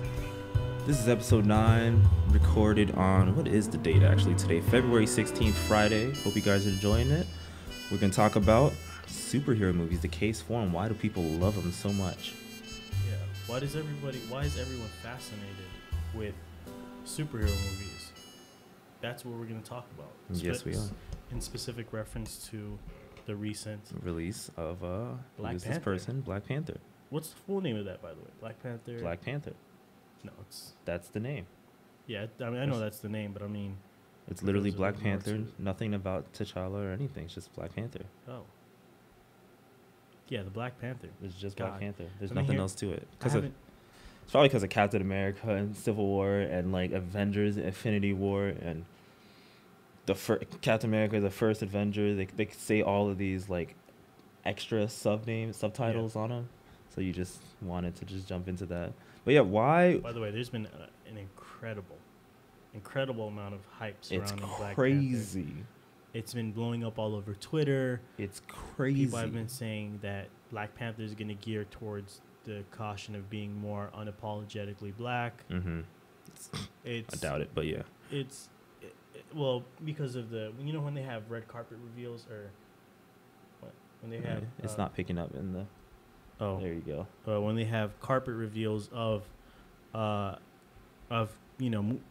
[SPEAKER 2] This is episode 9, recorded on, what is the date actually today? February 16th, Friday. Hope you guys are enjoying it. We're going to talk about superhero movies, the case for them. Why do people love them so much?
[SPEAKER 3] Yeah. Why is everyone fascinated with superhero movies? That's what we're going to talk about.
[SPEAKER 2] Yes, we are.
[SPEAKER 3] In specific reference to the recent
[SPEAKER 2] release of
[SPEAKER 3] Black
[SPEAKER 2] who's
[SPEAKER 3] Panther.
[SPEAKER 2] this person? Black Panther.
[SPEAKER 3] What's the full name of that, by the way? Black Panther?
[SPEAKER 2] Black Panther.
[SPEAKER 3] No, it's...
[SPEAKER 2] That's the name.
[SPEAKER 3] Yeah, I mean, I know that's the name, but I mean...
[SPEAKER 2] It's literally
[SPEAKER 3] there's
[SPEAKER 2] Black
[SPEAKER 3] more to
[SPEAKER 2] Panther.
[SPEAKER 3] it.
[SPEAKER 2] Nothing about T'Challa or anything. It's just Black Panther.
[SPEAKER 3] Oh. Yeah, the Black Panther.
[SPEAKER 2] It's just
[SPEAKER 3] God.
[SPEAKER 2] Black Panther. There's
[SPEAKER 3] I mean,
[SPEAKER 2] nothing
[SPEAKER 3] here-
[SPEAKER 2] else to it.
[SPEAKER 3] I haven't...
[SPEAKER 2] It's probably because of Captain America and Civil War and like Avengers, Infinity War, and Captain America, the first Avenger. They say all of these like extra subtitles on them. So you just wanted to just jump into that. But yeah, why?
[SPEAKER 3] By the way, there's been an incredible amount of hype surrounding Black Panther.
[SPEAKER 2] Crazy.
[SPEAKER 3] It's been blowing up all over Twitter.
[SPEAKER 2] It's crazy.
[SPEAKER 3] People have been saying that Black Panther is going to gear towards the caution of being more unapologetically black.
[SPEAKER 2] Mm-hmm. I doubt it, but yeah.
[SPEAKER 3] Well, because of when they have red carpet reveals or when they have
[SPEAKER 2] it's not picking up in the.
[SPEAKER 3] Oh,
[SPEAKER 2] there you go.
[SPEAKER 3] When they have carpet reveals of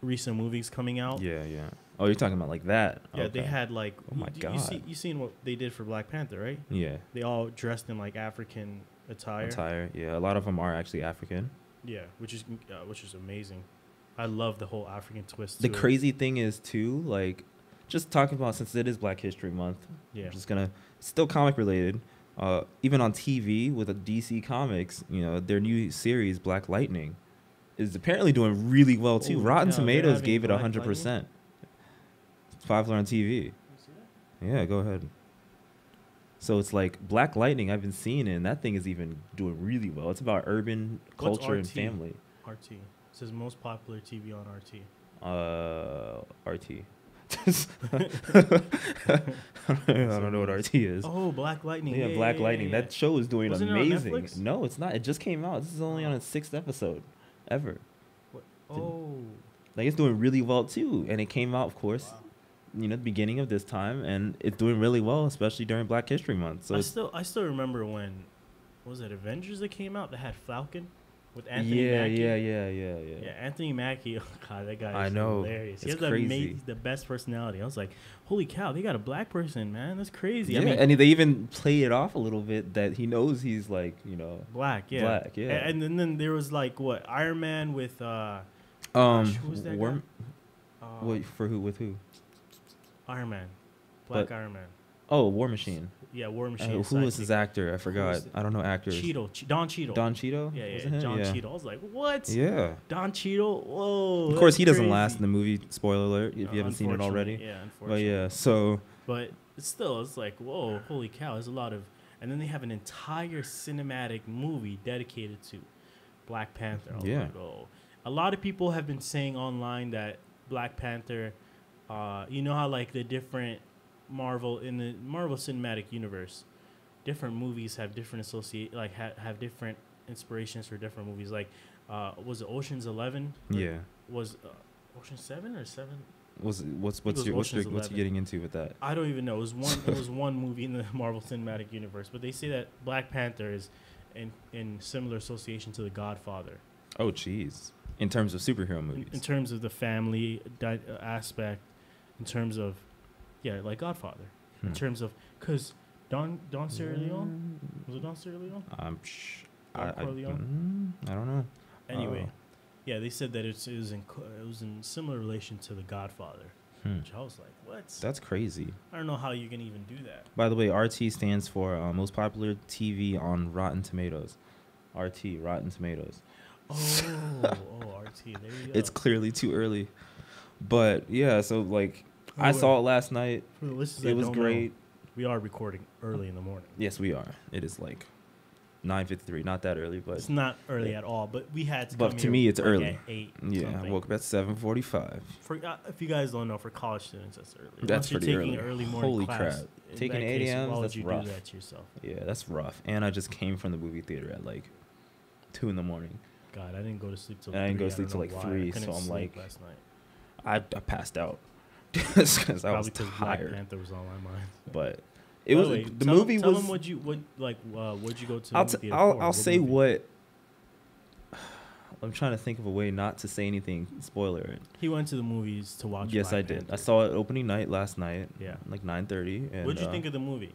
[SPEAKER 3] recent movies coming out.
[SPEAKER 2] Yeah. Oh, you're talking about like that?
[SPEAKER 3] Yeah,
[SPEAKER 2] okay.
[SPEAKER 3] They had like.
[SPEAKER 2] Oh my God.
[SPEAKER 3] You seen what they did for Black Panther, right?
[SPEAKER 2] Yeah.
[SPEAKER 3] They all dressed in like African attire.
[SPEAKER 2] Yeah. A lot of them are actually African.
[SPEAKER 3] Yeah, which is amazing. I love the whole African twist.
[SPEAKER 2] The crazy thing is too, like, just talking about, since it is Black History Month.
[SPEAKER 3] Yeah.
[SPEAKER 2] I'm just gonna still comic related. Even on TV with a DC Comics, their new series Black Lightning is apparently doing really well too.
[SPEAKER 3] Holy
[SPEAKER 2] Rotten
[SPEAKER 3] cow,
[SPEAKER 2] Tomatoes
[SPEAKER 3] they're
[SPEAKER 2] gave it
[SPEAKER 3] having
[SPEAKER 2] 100%. It's popular on TV. Yeah, go ahead. So it's like Black Lightning. I've been seeing it, and that thing is even doing really well. It's about urban culture and family.
[SPEAKER 3] RT. It says most popular TV on RT.
[SPEAKER 2] RT. I don't know what RT is.
[SPEAKER 3] Oh, Black Lightning.
[SPEAKER 2] Yeah, Black Lightning.
[SPEAKER 3] Yeah.
[SPEAKER 2] That show is doing
[SPEAKER 3] Wasn't it on
[SPEAKER 2] amazing.
[SPEAKER 3] Netflix?
[SPEAKER 2] No, it's not. It just came out. This is only on its 6th episode ever.
[SPEAKER 3] What? Oh.
[SPEAKER 2] Like, it's doing really well too. And it came out, of course, the beginning of this time, and it's doing really well, especially during Black History Month. So
[SPEAKER 3] I still remember when, was it Avengers that came out that had Falcon with Anthony Mackie?
[SPEAKER 2] Yeah,
[SPEAKER 3] Anthony Mackie. Oh God, that guy is hilarious. He
[SPEAKER 2] It's
[SPEAKER 3] has
[SPEAKER 2] crazy.
[SPEAKER 3] the best personality. I was like, holy cow, they got a black person, man. That's crazy.
[SPEAKER 2] Yeah,
[SPEAKER 3] I mean,
[SPEAKER 2] and they even play it off a little bit that he knows he's like,
[SPEAKER 3] black. Yeah.
[SPEAKER 2] Black, yeah.
[SPEAKER 3] And then there was like what Iron Man with who was that
[SPEAKER 2] Worm.
[SPEAKER 3] guy?
[SPEAKER 2] Wait, for who? With who?
[SPEAKER 3] Iron Man, Iron Man.
[SPEAKER 2] Oh, War Machine.
[SPEAKER 3] Yeah, War Machine.
[SPEAKER 2] Who was his actor? I forgot. I don't know actors.
[SPEAKER 3] Don Cheadle.
[SPEAKER 2] Don Cheadle?
[SPEAKER 3] Yeah,
[SPEAKER 2] Was it him?
[SPEAKER 3] Don Cheadle. I was like, what?
[SPEAKER 2] Yeah.
[SPEAKER 3] Don Cheadle? Whoa.
[SPEAKER 2] Of course, he doesn't
[SPEAKER 3] crazy.
[SPEAKER 2] last in the movie. Spoiler alert, if you haven't seen it already.
[SPEAKER 3] Yeah,
[SPEAKER 2] But
[SPEAKER 3] unfortunately.
[SPEAKER 2] yeah, so.
[SPEAKER 3] But it's like, whoa, holy cow. There's a lot of... And then they have an entire cinematic movie dedicated to Black Panther. I was like, oh. A lot of people have been saying online that Black Panther... you know how like the different Marvel Cinematic Universe, different movies have different have different inspirations for different movies. Like, was it Ocean's 11?
[SPEAKER 2] Yeah.
[SPEAKER 3] Was Ocean 7 or 7?
[SPEAKER 2] What's you getting into with that?
[SPEAKER 3] I don't even know. It was one movie in the Marvel Cinematic Universe, but they say that Black Panther is in similar association to The Godfather.
[SPEAKER 2] Oh, jeez. In terms of superhero movies.
[SPEAKER 3] In terms of the family aspect, in terms of, like Godfather. In terms of, because Don Sierra Leone? Was it Don Sierra Leone?
[SPEAKER 2] I don't know.
[SPEAKER 3] Anyway, they said that it was in similar relation to The Godfather. Which I was like, what?
[SPEAKER 2] That's crazy.
[SPEAKER 3] I don't know how you can even do that.
[SPEAKER 2] By the way, RT stands for most popular TV on Rotten Tomatoes. RT, Rotten Tomatoes.
[SPEAKER 3] Oh, RT. There you go.
[SPEAKER 2] It's clearly too early. But yeah, so like I saw it last night. It was great.
[SPEAKER 3] We are recording early in the morning.
[SPEAKER 2] Yes, we are. It is like 9:53. Not that early, but
[SPEAKER 3] it's not early at all. But we had to.
[SPEAKER 2] But
[SPEAKER 3] come
[SPEAKER 2] to
[SPEAKER 3] here
[SPEAKER 2] me, it's
[SPEAKER 3] like
[SPEAKER 2] early.
[SPEAKER 3] At 8.
[SPEAKER 2] Yeah,
[SPEAKER 3] something.
[SPEAKER 2] I woke up at 7:45.
[SPEAKER 3] If you guys don't know, for college students, that's early.
[SPEAKER 2] That's
[SPEAKER 3] Unless
[SPEAKER 2] pretty
[SPEAKER 3] you're taking
[SPEAKER 2] early.
[SPEAKER 3] Early morning
[SPEAKER 2] Holy
[SPEAKER 3] class,
[SPEAKER 2] crap!
[SPEAKER 3] in
[SPEAKER 2] Taking
[SPEAKER 3] that
[SPEAKER 2] 8
[SPEAKER 3] case,
[SPEAKER 2] a.m.
[SPEAKER 3] Why
[SPEAKER 2] That's
[SPEAKER 3] would you
[SPEAKER 2] rough.
[SPEAKER 3] do that to yourself?
[SPEAKER 2] Yeah, that's rough. And I just came from the movie theater at like 2 in the morning.
[SPEAKER 3] God, I didn't go to sleep till.
[SPEAKER 2] And I didn't go to sleep till like 3, so I'm like,
[SPEAKER 3] last night.
[SPEAKER 2] I passed out because I was
[SPEAKER 3] Probably because Black
[SPEAKER 2] tired.
[SPEAKER 3] Panther was on my mind.
[SPEAKER 2] But it was the movie
[SPEAKER 3] tell
[SPEAKER 2] was.
[SPEAKER 3] Them what'd you go to?
[SPEAKER 2] I'll say what. I'm trying to think of a way not to say anything spoiler.
[SPEAKER 3] He went to the movies to watch.
[SPEAKER 2] Yes,
[SPEAKER 3] Black
[SPEAKER 2] I did.
[SPEAKER 3] Panther.
[SPEAKER 2] I saw it opening night last night.
[SPEAKER 3] Yeah,
[SPEAKER 2] like 9:30.
[SPEAKER 3] What'd you think of the movie?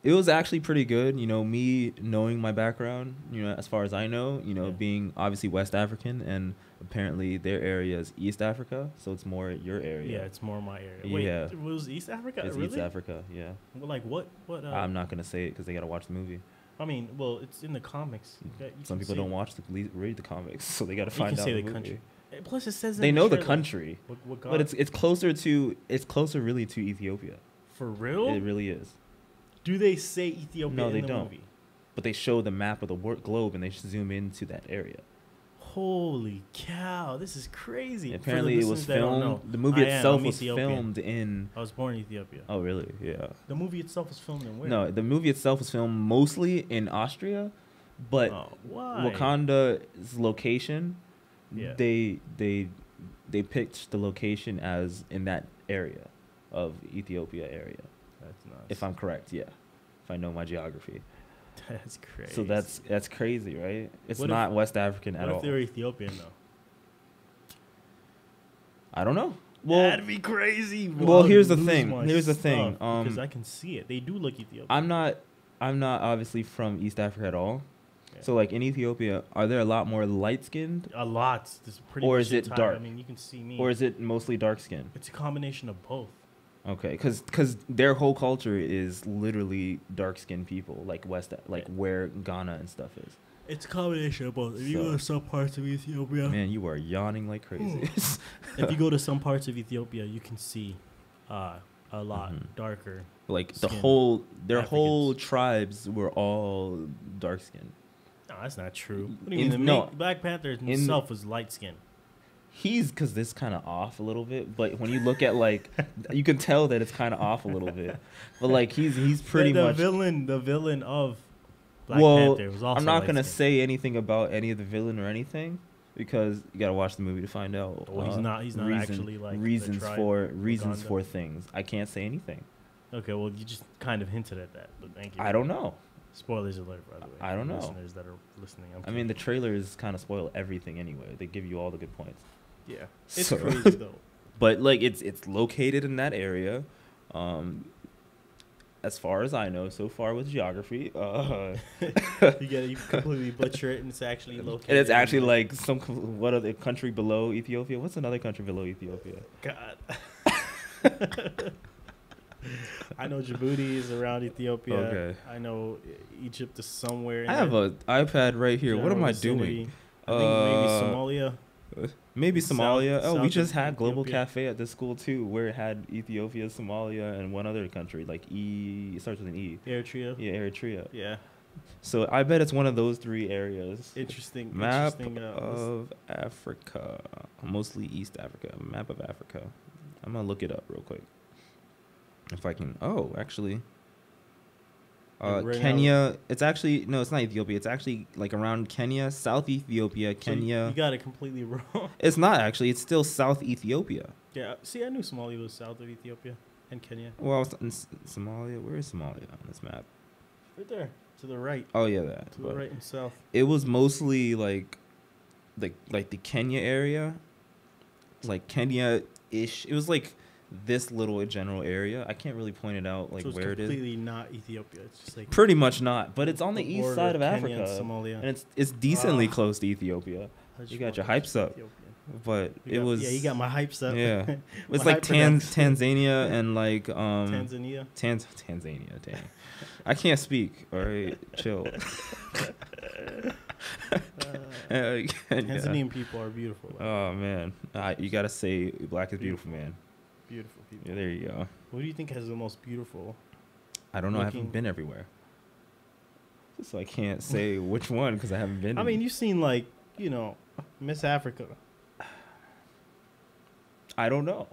[SPEAKER 2] It was actually pretty good. You know, me knowing my background, you know, as far as I know, you know,
[SPEAKER 3] Yeah.
[SPEAKER 2] being obviously West African and apparently their area is East Africa, so it's more your area.
[SPEAKER 3] Yeah, it's more my area.
[SPEAKER 2] Yeah.
[SPEAKER 3] Wait, it was East Africa?
[SPEAKER 2] It's
[SPEAKER 3] really?
[SPEAKER 2] East Africa, yeah.
[SPEAKER 3] Well, like what?
[SPEAKER 2] I'm not gonna say it because they gotta watch the movie.
[SPEAKER 3] I mean, well, it's in the comics.
[SPEAKER 2] Some people don't read the comics, so they gotta find out
[SPEAKER 3] say
[SPEAKER 2] the
[SPEAKER 3] the
[SPEAKER 2] movie.
[SPEAKER 3] country. Plus, it says
[SPEAKER 2] They
[SPEAKER 3] in
[SPEAKER 2] know the
[SPEAKER 3] trailer.
[SPEAKER 2] country,
[SPEAKER 3] What
[SPEAKER 2] but it's closer really to Ethiopia.
[SPEAKER 3] for real.
[SPEAKER 2] It really is.
[SPEAKER 3] Do they say Ethiopia
[SPEAKER 2] No,
[SPEAKER 3] in
[SPEAKER 2] they
[SPEAKER 3] the
[SPEAKER 2] don't.
[SPEAKER 3] movie?
[SPEAKER 2] But they show the map of the globe and they zoom into that area.
[SPEAKER 3] Holy cow, this is crazy.
[SPEAKER 2] Apparently, it was filmed. The movie itself was filmed in.
[SPEAKER 3] I was born in Ethiopia.
[SPEAKER 2] Oh, really? Yeah.
[SPEAKER 3] The movie itself was filmed in where?
[SPEAKER 2] No, the movie itself was filmed mostly in Austria, but
[SPEAKER 3] why?
[SPEAKER 2] Wakanda's location,
[SPEAKER 3] Yeah.
[SPEAKER 2] they picked the location as in that area of Ethiopia area.
[SPEAKER 3] That's nuts.
[SPEAKER 2] If I'm correct, yeah. If I know my geography.
[SPEAKER 3] That's crazy.
[SPEAKER 2] So that's crazy, right? It's
[SPEAKER 3] What
[SPEAKER 2] not West African at
[SPEAKER 3] What
[SPEAKER 2] all.
[SPEAKER 3] if they were Ethiopian though?
[SPEAKER 2] I don't know. Well,
[SPEAKER 3] That'd be crazy.
[SPEAKER 2] Well, here's the
[SPEAKER 3] Lose
[SPEAKER 2] thing.
[SPEAKER 3] my
[SPEAKER 2] Here's the
[SPEAKER 3] stuff,
[SPEAKER 2] thing.
[SPEAKER 3] because I can see it. They do look Ethiopian.
[SPEAKER 2] I'm not obviously from East Africa at all.
[SPEAKER 3] Yeah.
[SPEAKER 2] So like in Ethiopia, are there a lot more light skinned,
[SPEAKER 3] A lot. This is pretty
[SPEAKER 2] or
[SPEAKER 3] much
[SPEAKER 2] is it
[SPEAKER 3] entire-
[SPEAKER 2] dark?
[SPEAKER 3] I mean, you can see me.
[SPEAKER 2] or is it mostly dark skinned?
[SPEAKER 3] It's a combination of both.
[SPEAKER 2] Okay, because their whole culture is literally dark skinned people, like where Ghana and stuff is.
[SPEAKER 3] It's a combination of both. If you
[SPEAKER 2] So-
[SPEAKER 3] go to some parts of Ethiopia,
[SPEAKER 2] Man, you are yawning like crazy.
[SPEAKER 3] if you go to some parts of Ethiopia, you can see a lot
[SPEAKER 2] Mhm.
[SPEAKER 3] darker.
[SPEAKER 2] Like
[SPEAKER 3] Skin
[SPEAKER 2] their
[SPEAKER 3] Africans.
[SPEAKER 2] whole tribes were all dark skinned.
[SPEAKER 3] No, that's not true. What do you mean? Black Panther himself was light skinned.
[SPEAKER 2] He's because this kind of off a little bit, but when you look at like, you can tell that it's kind of off a little bit. But like he's pretty much
[SPEAKER 3] the villain of Black Panther was also.
[SPEAKER 2] I'm not gonna
[SPEAKER 3] light-skinned.
[SPEAKER 2] say anything about any of the villain or anything because you gotta watch the movie to find out.
[SPEAKER 3] Well, he's not actually like the
[SPEAKER 2] reasons
[SPEAKER 3] tribe
[SPEAKER 2] for
[SPEAKER 3] Wakanda.
[SPEAKER 2] things. I can't say anything.
[SPEAKER 3] Okay, well, you just kind of hinted at that, but thank you.
[SPEAKER 2] I don't know.
[SPEAKER 3] Spoilers alert, by the way.
[SPEAKER 2] I don't know.
[SPEAKER 3] Listeners that are listening.
[SPEAKER 2] I mean, the trailers kind of spoil everything anyway. They give you all the good points.
[SPEAKER 3] yeah, it's
[SPEAKER 2] So-
[SPEAKER 3] crazy though.
[SPEAKER 2] But like it's located in that area. As far as I know, so far with geography,
[SPEAKER 3] You completely butcher it, and it's actually located.
[SPEAKER 2] and it's
[SPEAKER 3] in,
[SPEAKER 2] actually like what other country below Ethiopia? What's another country below Ethiopia?
[SPEAKER 3] God. I know Djibouti is around Ethiopia.
[SPEAKER 2] Okay.
[SPEAKER 3] I know Egypt is somewhere. In
[SPEAKER 2] I have
[SPEAKER 3] that
[SPEAKER 2] an iPad right here. What am
[SPEAKER 3] general
[SPEAKER 2] I
[SPEAKER 3] vicinity.
[SPEAKER 2] doing?
[SPEAKER 3] I think maybe Somalia.
[SPEAKER 2] Maybe
[SPEAKER 3] South-
[SPEAKER 2] Somalia. Oh, we
[SPEAKER 3] south
[SPEAKER 2] just
[SPEAKER 3] of
[SPEAKER 2] had Global
[SPEAKER 3] Ethiopia.
[SPEAKER 2] Cafe at this school too, where it had Ethiopia, Somalia, and one other country like E. It starts with an E.
[SPEAKER 3] Eritrea.
[SPEAKER 2] Yeah, Eritrea.
[SPEAKER 3] Yeah.
[SPEAKER 2] So I bet it's one of those 3 areas.
[SPEAKER 3] Interesting.
[SPEAKER 2] Map
[SPEAKER 3] interesting,
[SPEAKER 2] of Africa, mostly East Africa. Map of Africa. I'm gonna look it up real quick. If I can. Oh, actually.
[SPEAKER 3] Like right
[SPEAKER 2] Kenya. It's actually no. It's not Ethiopia. It's actually like around Kenya, South Ethiopia,
[SPEAKER 3] So
[SPEAKER 2] Kenya.
[SPEAKER 3] you got it completely wrong.
[SPEAKER 2] It's not actually. It's still South Ethiopia.
[SPEAKER 3] Yeah. See, I knew Somalia was south of Ethiopia and Kenya.
[SPEAKER 2] Well, I was in Somalia. Where is Somalia on this map?
[SPEAKER 3] Right there, to the right,
[SPEAKER 2] Oh yeah, that.
[SPEAKER 3] to the
[SPEAKER 2] But
[SPEAKER 3] right and south.
[SPEAKER 2] it was mostly like the Kenya area, like Kenya-ish. It was like this little general area. I can't really point it out like
[SPEAKER 3] So it's
[SPEAKER 2] where it is.
[SPEAKER 3] completely not Ethiopia. It's just like
[SPEAKER 2] Pretty much not, but it's on the east
[SPEAKER 3] border
[SPEAKER 2] side of
[SPEAKER 3] Kenya and
[SPEAKER 2] Africa,
[SPEAKER 3] Somalia.
[SPEAKER 2] and it's decently
[SPEAKER 3] Ah.
[SPEAKER 2] close to Ethiopia.
[SPEAKER 3] I just
[SPEAKER 2] You got
[SPEAKER 3] want
[SPEAKER 2] your
[SPEAKER 3] to
[SPEAKER 2] hypes up.
[SPEAKER 3] Ethiopian.
[SPEAKER 2] But
[SPEAKER 3] You
[SPEAKER 2] it
[SPEAKER 3] got-
[SPEAKER 2] was
[SPEAKER 3] Yeah, you got my hypes up.
[SPEAKER 2] Yeah. It's
[SPEAKER 3] My
[SPEAKER 2] like
[SPEAKER 3] hyperproduction.
[SPEAKER 2] Tanzania and like
[SPEAKER 3] Tanzania.
[SPEAKER 2] Tanzania. Dang, I can't speak. All right, chill. Yeah.
[SPEAKER 3] Tanzanian people are beautiful.
[SPEAKER 2] Oh man, you gotta say black is beautiful, man.
[SPEAKER 3] Beautiful people.
[SPEAKER 2] Yeah, there you go.
[SPEAKER 3] What do you think has the most beautiful?
[SPEAKER 2] I don't know. I
[SPEAKER 3] Looking-
[SPEAKER 2] haven't been everywhere, so I can't say which one because I haven't been.
[SPEAKER 3] I mean, you've seen like Miss Africa.
[SPEAKER 2] I don't know.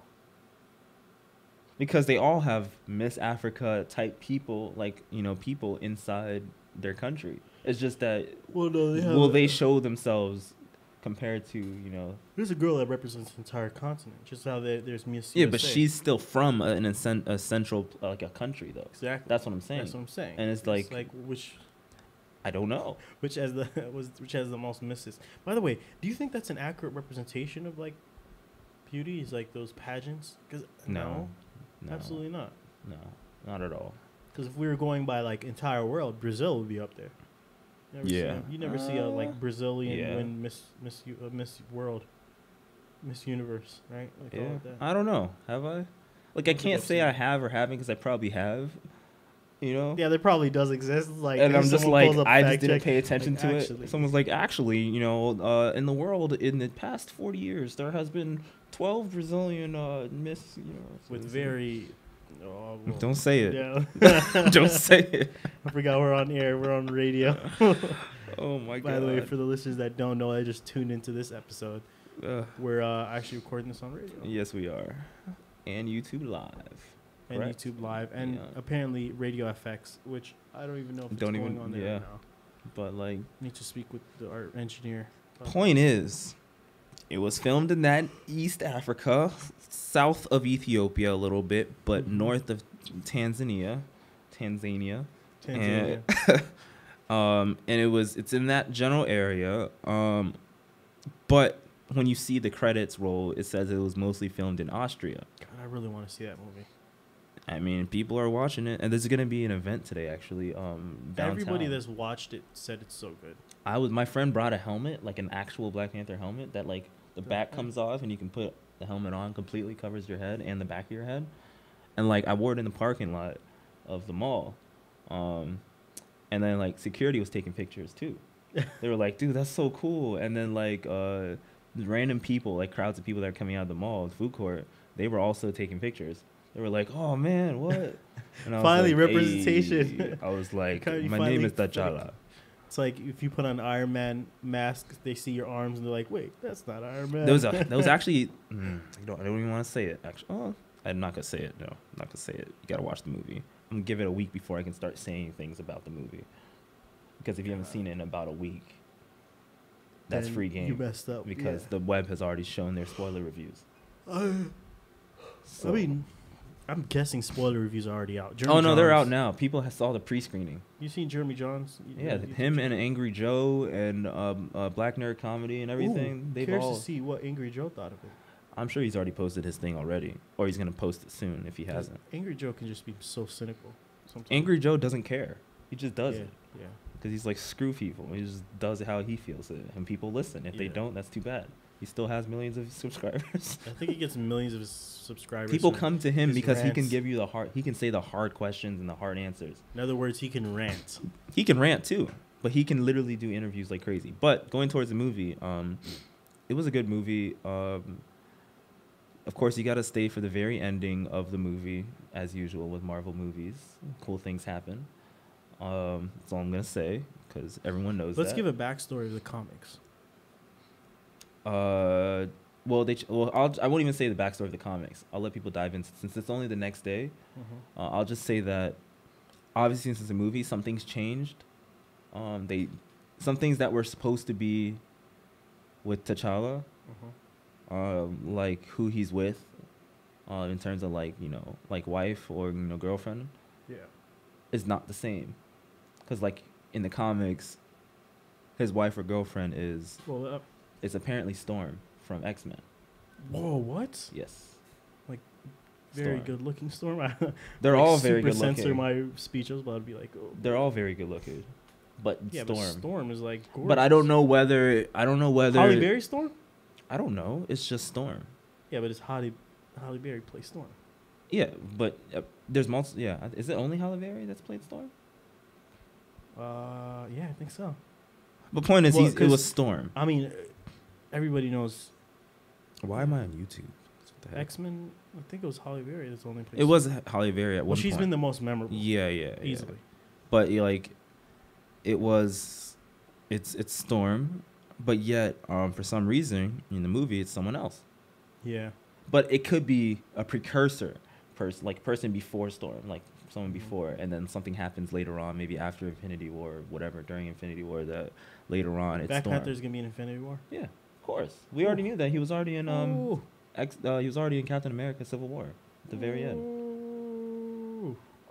[SPEAKER 2] Because they all have Miss Africa type people, like, people inside their country. It's just that
[SPEAKER 3] Well, no, they have.
[SPEAKER 2] will they show themselves compared to, you know?
[SPEAKER 3] There's a girl that represents the entire continent. Just how there's Miss
[SPEAKER 2] Yeah,
[SPEAKER 3] USA.
[SPEAKER 2] but she's still from a central like a country though.
[SPEAKER 3] Exactly.
[SPEAKER 2] That's what I'm saying.
[SPEAKER 3] That's what I'm saying.
[SPEAKER 2] And it's like
[SPEAKER 3] which
[SPEAKER 2] I don't know.
[SPEAKER 3] which has the most misses. By the way, do you think that's an accurate representation of like beauty? Is like those pageants? Because
[SPEAKER 2] No,
[SPEAKER 3] absolutely not.
[SPEAKER 2] No, not at all.
[SPEAKER 3] Because if we were going by like entire world, Brazil would be up there. You never see a like Brazilian win Miss World, Miss Universe, right? Like all of that.
[SPEAKER 2] I don't know. Have I? Like I can't say I have or haven't because I probably have. You know.
[SPEAKER 3] Yeah, there probably does exist. Like,
[SPEAKER 2] and I'm just like I just didn't pay
[SPEAKER 3] check,
[SPEAKER 2] attention to it. Someone's like, actually, you know, in the world in the past 40 years, there has been 12 Brazilian Miss Universe
[SPEAKER 3] with very. Oh, well,
[SPEAKER 2] don't say it.
[SPEAKER 3] Yeah.
[SPEAKER 2] Don't say it.
[SPEAKER 3] I forgot we're on air. We're on radio.
[SPEAKER 2] Oh my god.
[SPEAKER 3] By the way, for the listeners that don't know, I just tuned into this episode. We're actually recording this on radio.
[SPEAKER 2] Yes, we are, and YouTube Live.
[SPEAKER 3] And
[SPEAKER 2] Correct?
[SPEAKER 3] YouTube Live, and apparently Radio FX, which I don't even know if it's
[SPEAKER 2] Don't
[SPEAKER 3] going
[SPEAKER 2] even-
[SPEAKER 3] on there
[SPEAKER 2] yeah.
[SPEAKER 3] right now.
[SPEAKER 2] But like,
[SPEAKER 3] Need to speak with our engineer.
[SPEAKER 2] point is, it was filmed in that East Africa, south of Ethiopia a little bit, but north of Tanzania.
[SPEAKER 3] Tanzania.
[SPEAKER 2] And, and it's in that general area. But when you see the credits roll, it says it was mostly filmed in Austria.
[SPEAKER 3] God, I really want to see that movie.
[SPEAKER 2] I mean, people are watching it, and there's gonna be an event today. Actually, downtown.
[SPEAKER 3] Everybody that's watched it said it's so good.
[SPEAKER 2] My friend brought a helmet, like an actual Black Panther helmet, that like the back comes off, and you can put the helmet on, completely covers your head and the back of your head, and like I wore it in the parking lot of the mall, and then like security was taking pictures too. They were like, "Dude, that's so cool," and then like random people, like crowds of people that are coming out of the mall, the food court, they were also taking pictures. They were like, "Oh man, what?" And I was
[SPEAKER 3] Finally,
[SPEAKER 2] like,
[SPEAKER 3] representation.
[SPEAKER 2] "Hey." I was like,
[SPEAKER 3] You
[SPEAKER 2] "My name is T'Challa."
[SPEAKER 3] It's like if you put on Iron Man mask, they see your arms and they're like, "Wait, that's not Iron Man."
[SPEAKER 2] That was actually. I don't even want to say it. Actually, I'm not gonna say it. No, I'm not gonna say it. You gotta watch the movie. I'm gonna give it a week before I can start saying things about the movie. Because if you haven't seen it in about a week, that's
[SPEAKER 3] Then
[SPEAKER 2] free game.
[SPEAKER 3] You messed up
[SPEAKER 2] Because the web has already shown their spoiler reviews.
[SPEAKER 3] I mean, I'm guessing spoiler reviews are already out.
[SPEAKER 2] They're out now. People saw the pre-screening.
[SPEAKER 3] You seen Jeremy Johns?
[SPEAKER 2] Yeah, him and Angry Joe and Black Nerd Comedy and everything.
[SPEAKER 3] They've curious to see what Angry Joe thought of it.
[SPEAKER 2] I'm sure he's already posted his thing already, or he's gonna post it soon if he hasn't.
[SPEAKER 3] Angry Joe can just be so cynical. Sometimes.
[SPEAKER 2] Angry Joe doesn't care. He just does it.
[SPEAKER 3] Yeah.
[SPEAKER 2] Because he's like, screw people. He just does it how he feels it, and people listen. If they don't, that's too bad. He still has millions of subscribers.
[SPEAKER 3] I think he gets millions of subscribers.
[SPEAKER 2] People come to him because
[SPEAKER 3] rants.
[SPEAKER 2] he can give you he can say the hard questions and the hard answers.
[SPEAKER 3] In other words, he can rant.
[SPEAKER 2] He can rant too, but he can literally do interviews like crazy. But going towards the movie, it was a good movie. Of course, you got to stay for the very ending of the movie, as usual with Marvel movies. Cool things happen. That's all I'm gonna say because everyone knows.
[SPEAKER 3] Let's give a backstory of the comics.
[SPEAKER 2] I won't even say the backstory of the comics. I'll let people dive in since it's only the next day. I'll just say that obviously since it's a movie, some things changed. Some things that were supposed to be with T'Challa, like who he's with, in terms of like wife or girlfriend, is not the same. Because like in the comics, his wife or girlfriend is apparently Storm from X-Men.
[SPEAKER 3] Whoa, what?
[SPEAKER 2] Yes.
[SPEAKER 3] Like very
[SPEAKER 2] Storm.
[SPEAKER 3] good looking Storm.
[SPEAKER 2] They're
[SPEAKER 3] like
[SPEAKER 2] all very good looking.
[SPEAKER 3] Censor my speech. I was about to be like, oh.
[SPEAKER 2] They're all very good looking. But
[SPEAKER 3] Yeah,
[SPEAKER 2] Storm.
[SPEAKER 3] but Storm is like gorgeous.
[SPEAKER 2] But I don't know whether
[SPEAKER 3] Halle Berry Storm?
[SPEAKER 2] I don't know. It's just Storm.
[SPEAKER 3] Yeah, but it's Halle Berry plays Storm.
[SPEAKER 2] Yeah, but there's multiple. Yeah, is it only Halle Berry that's played Storm?
[SPEAKER 3] Yeah, I think so.
[SPEAKER 2] But point is,
[SPEAKER 3] Well,
[SPEAKER 2] it was Storm.
[SPEAKER 3] I mean, everybody knows
[SPEAKER 2] Why am I on YouTube?
[SPEAKER 3] X-Men. I think it was Halle Berry that's the only place.
[SPEAKER 2] It was Halle Berry at one point.
[SPEAKER 3] She's been the most memorable.
[SPEAKER 2] Yeah,
[SPEAKER 3] easily.
[SPEAKER 2] But like, it's Storm, but yet for some reason in the movie it's someone else.
[SPEAKER 3] Yeah.
[SPEAKER 2] But it could be a precursor person before Storm, like someone before, and then something happens later on, maybe after Infinity War or whatever, during Infinity War, that later on it's
[SPEAKER 3] Black
[SPEAKER 2] Storm.
[SPEAKER 3] Panther's gonna be in Infinity War.
[SPEAKER 2] Yeah, of course. We already knew that. He was already in he was already in Captain America: Civil War at the very end.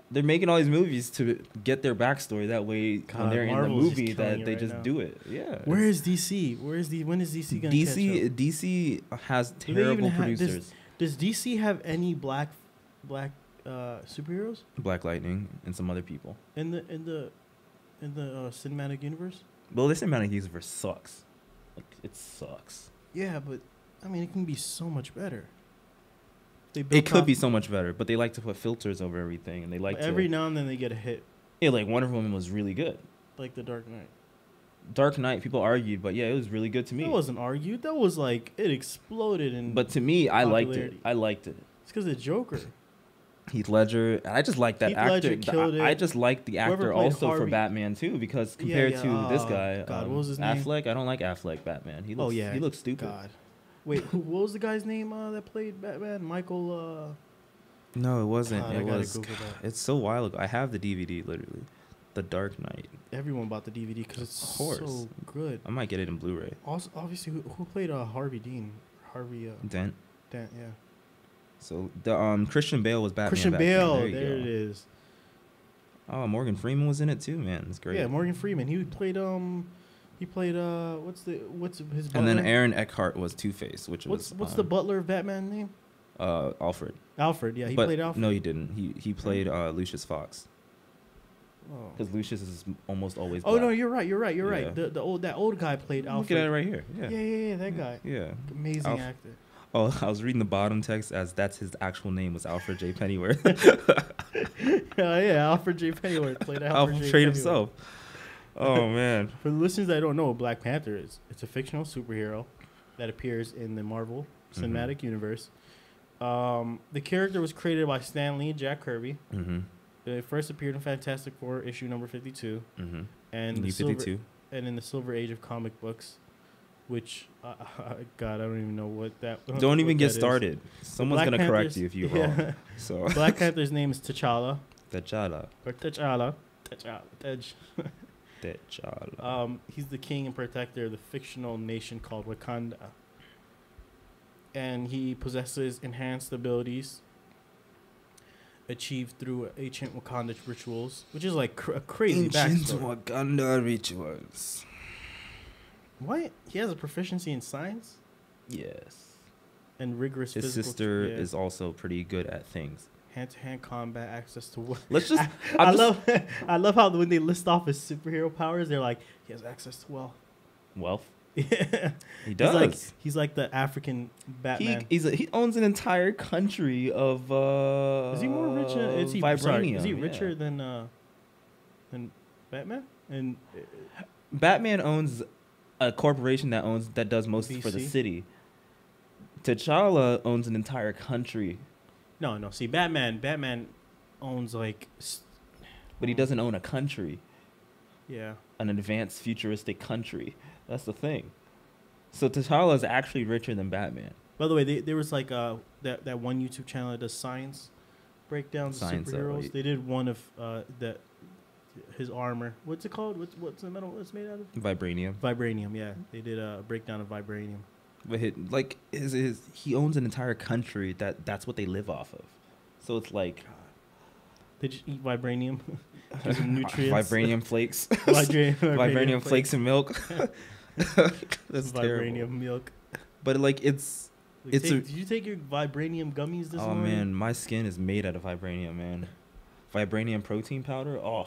[SPEAKER 2] They're making all these movies to get their backstory. That way, when they're in the movie, that they just do it. Yeah.
[SPEAKER 3] Where is DC? When is DC gonna catch up?
[SPEAKER 2] DC has terrible producers.
[SPEAKER 3] Does DC have any black superheroes?
[SPEAKER 2] Black Lightning and some other people
[SPEAKER 3] in the cinematic universe.
[SPEAKER 2] Well, the cinematic universe sucks. Like, it sucks.
[SPEAKER 3] Yeah, but I mean, it can be so much better.
[SPEAKER 2] It could be so much better, but they like to put filters over everything, and they like
[SPEAKER 3] every now and then they get a hit.
[SPEAKER 2] Yeah, like Wonder Woman was really good.
[SPEAKER 3] Like the Dark Knight.
[SPEAKER 2] Dark Knight, people argued, but yeah, it was really good to me.
[SPEAKER 3] That wasn't argued. That was like it exploded in.
[SPEAKER 2] But to me, I liked it. I liked it.
[SPEAKER 3] It's because of Joker.
[SPEAKER 2] Heath Ledger. I just like that actor. I just like the actor also for Batman too, because compared to this guy,
[SPEAKER 3] God, what was his name?
[SPEAKER 2] Affleck. I don't like Affleck Batman. He looks stupid.
[SPEAKER 3] God. Wait, what was the guy's name that played Batman? Michael.
[SPEAKER 2] No, it wasn't.
[SPEAKER 3] God,
[SPEAKER 2] it was. It's so wild ago. I have the DVD literally. The Dark Knight.
[SPEAKER 3] Everyone bought the DVD because it's so good.
[SPEAKER 2] I might get it in Blu-ray.
[SPEAKER 3] Also, obviously, who played Harvey Dean?
[SPEAKER 2] Dent.
[SPEAKER 3] Dent, yeah.
[SPEAKER 2] So the Christian Bale was Batman.
[SPEAKER 3] There it is.
[SPEAKER 2] Oh, Morgan Freeman was in it too, man. It's great.
[SPEAKER 3] Yeah, Morgan Freeman. He played what's his butler?
[SPEAKER 2] And then Aaron Eckhart was Two-Face, which
[SPEAKER 3] what's the butler of Batman name?
[SPEAKER 2] Alfred.
[SPEAKER 3] Alfred, yeah, he played Alfred.
[SPEAKER 2] No, he didn't. He played Lucius Fox.
[SPEAKER 3] Oh.
[SPEAKER 2] Because Lucius is almost always
[SPEAKER 3] black. Oh no, you're right.
[SPEAKER 2] Yeah.
[SPEAKER 3] Right. That old guy played Alfred.
[SPEAKER 2] Look at it right here.
[SPEAKER 3] Yeah, that guy.
[SPEAKER 2] Yeah.
[SPEAKER 3] Amazing actor.
[SPEAKER 2] Oh, I was reading the bottom text as that's his actual name was Alfred J. Pennyworth.
[SPEAKER 3] Yeah, Alfred J. Pennyworth played Alfred J.
[SPEAKER 2] Pennyworth himself. Oh man.
[SPEAKER 3] For the listeners that don't know what Black Panther is, it's a fictional superhero that appears in the Marvel Cinematic Universe. The character was created by Stan Lee and Jack Kirby. Mm-hmm. It first appeared in Fantastic Four issue number 52, and in the Silver Age of comic books, which God, I don't even know what that.
[SPEAKER 2] Don't even get started.
[SPEAKER 3] Is.
[SPEAKER 2] Someone's gonna correct you if you're wrong. So
[SPEAKER 3] Black Panther's name is T'Challa.
[SPEAKER 2] T'Challa.
[SPEAKER 3] He's the king and protector of the fictional nation called Wakanda, and he possesses enhanced abilities achieved through ancient Wakanda rituals, which is like a crazy backstory.
[SPEAKER 2] Ancient Wakanda rituals.
[SPEAKER 3] What? He has a proficiency in science?
[SPEAKER 2] Yes.
[SPEAKER 3] And rigorous
[SPEAKER 2] His
[SPEAKER 3] physical...
[SPEAKER 2] His sister is also pretty good at things.
[SPEAKER 3] Hand-to-hand combat, access to...
[SPEAKER 2] Let's just...
[SPEAKER 3] I love how when they list off his superhero powers, they're like, he has access to wealth.
[SPEAKER 2] Wealth?
[SPEAKER 3] Yeah.
[SPEAKER 2] He does.
[SPEAKER 3] He's like the African Batman.
[SPEAKER 2] He owns an entire country of
[SPEAKER 3] is he more rich? Is he richer than Batman? And
[SPEAKER 2] Batman owns a corporation that does most for the city. T'Challa owns an entire country.
[SPEAKER 3] No. See, Batman owns like...
[SPEAKER 2] But he doesn't own a country.
[SPEAKER 3] Yeah.
[SPEAKER 2] An advanced futuristic country. That's the thing. So T'Challa is actually richer than Batman.
[SPEAKER 3] By the way, there was like that one YouTube channel that does science breakdowns of superheroes. They did one of his armor. What's it called? What's the metal it's made out of?
[SPEAKER 2] Vibranium.
[SPEAKER 3] Vibranium, yeah. They did a breakdown of vibranium.
[SPEAKER 2] But he owns an entire country that's what they live off of. So it's like...
[SPEAKER 3] They just eat vibranium. Gives them nutrients.
[SPEAKER 2] Vibranium flakes.
[SPEAKER 3] Vibranium
[SPEAKER 2] flakes and milk. That's
[SPEAKER 3] vibranium
[SPEAKER 2] terrible.
[SPEAKER 3] Milk.
[SPEAKER 2] But like did
[SPEAKER 3] you take your vibranium gummies this morning?
[SPEAKER 2] Oh man, my skin is made out of vibranium, man. Vibranium protein powder. Oh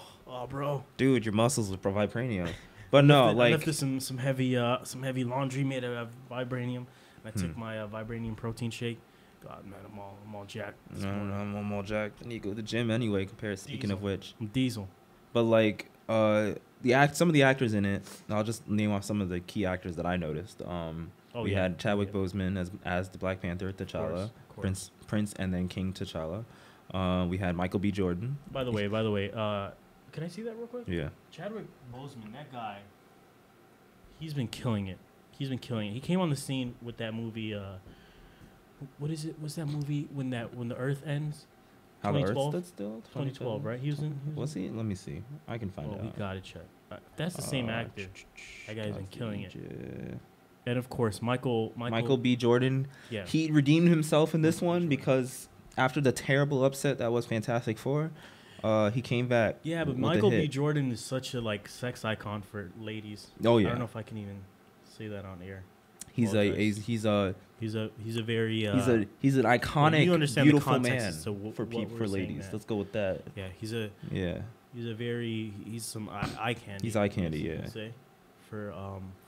[SPEAKER 3] bro.
[SPEAKER 2] Dude, your muscles are vibranium. But no,
[SPEAKER 3] I lifted some heavy laundry made out of vibranium. And I took my vibranium protein shake. God, man, I'm all jacked.
[SPEAKER 2] I'm all jacked. I need to go to the gym anyway. Speaking of which,
[SPEAKER 3] I'm Diesel.
[SPEAKER 2] But like, some of the actors in it. I'll just name off some of the key actors that I noticed. We had Chadwick Boseman as the Black Panther, T'Challa,
[SPEAKER 3] of course.
[SPEAKER 2] Prince, and then King T'Challa. We had Michael B. Jordan.
[SPEAKER 3] By the way, can I see that real quick?
[SPEAKER 2] Yeah.
[SPEAKER 3] Chadwick Boseman, that guy. He's been killing it. He came on the scene with that movie. What is it? What's that movie when the Earth ends?
[SPEAKER 2] How the Earth
[SPEAKER 3] 2012?
[SPEAKER 2] Stood Still.
[SPEAKER 3] 2012, right? He was in.
[SPEAKER 2] Was he? Let me see. I can find out.
[SPEAKER 3] We gotta check. That's the same actor. That guy's been killing it. And of course, Michael
[SPEAKER 2] B. Jordan.
[SPEAKER 3] Yeah.
[SPEAKER 2] He redeemed himself in this one because after the terrible upset that was Fantastic Four, he came back.
[SPEAKER 3] Yeah, but Michael B. Jordan is such a like sex icon for ladies.
[SPEAKER 2] Oh yeah.
[SPEAKER 3] I don't know if I can even say that on air.
[SPEAKER 2] He's an iconic,
[SPEAKER 3] you understand
[SPEAKER 2] beautiful
[SPEAKER 3] the
[SPEAKER 2] man
[SPEAKER 3] for
[SPEAKER 2] ladies. Let's go with that.
[SPEAKER 3] Yeah, he's some eye candy.
[SPEAKER 2] He's eye candy, yeah.
[SPEAKER 3] Say, for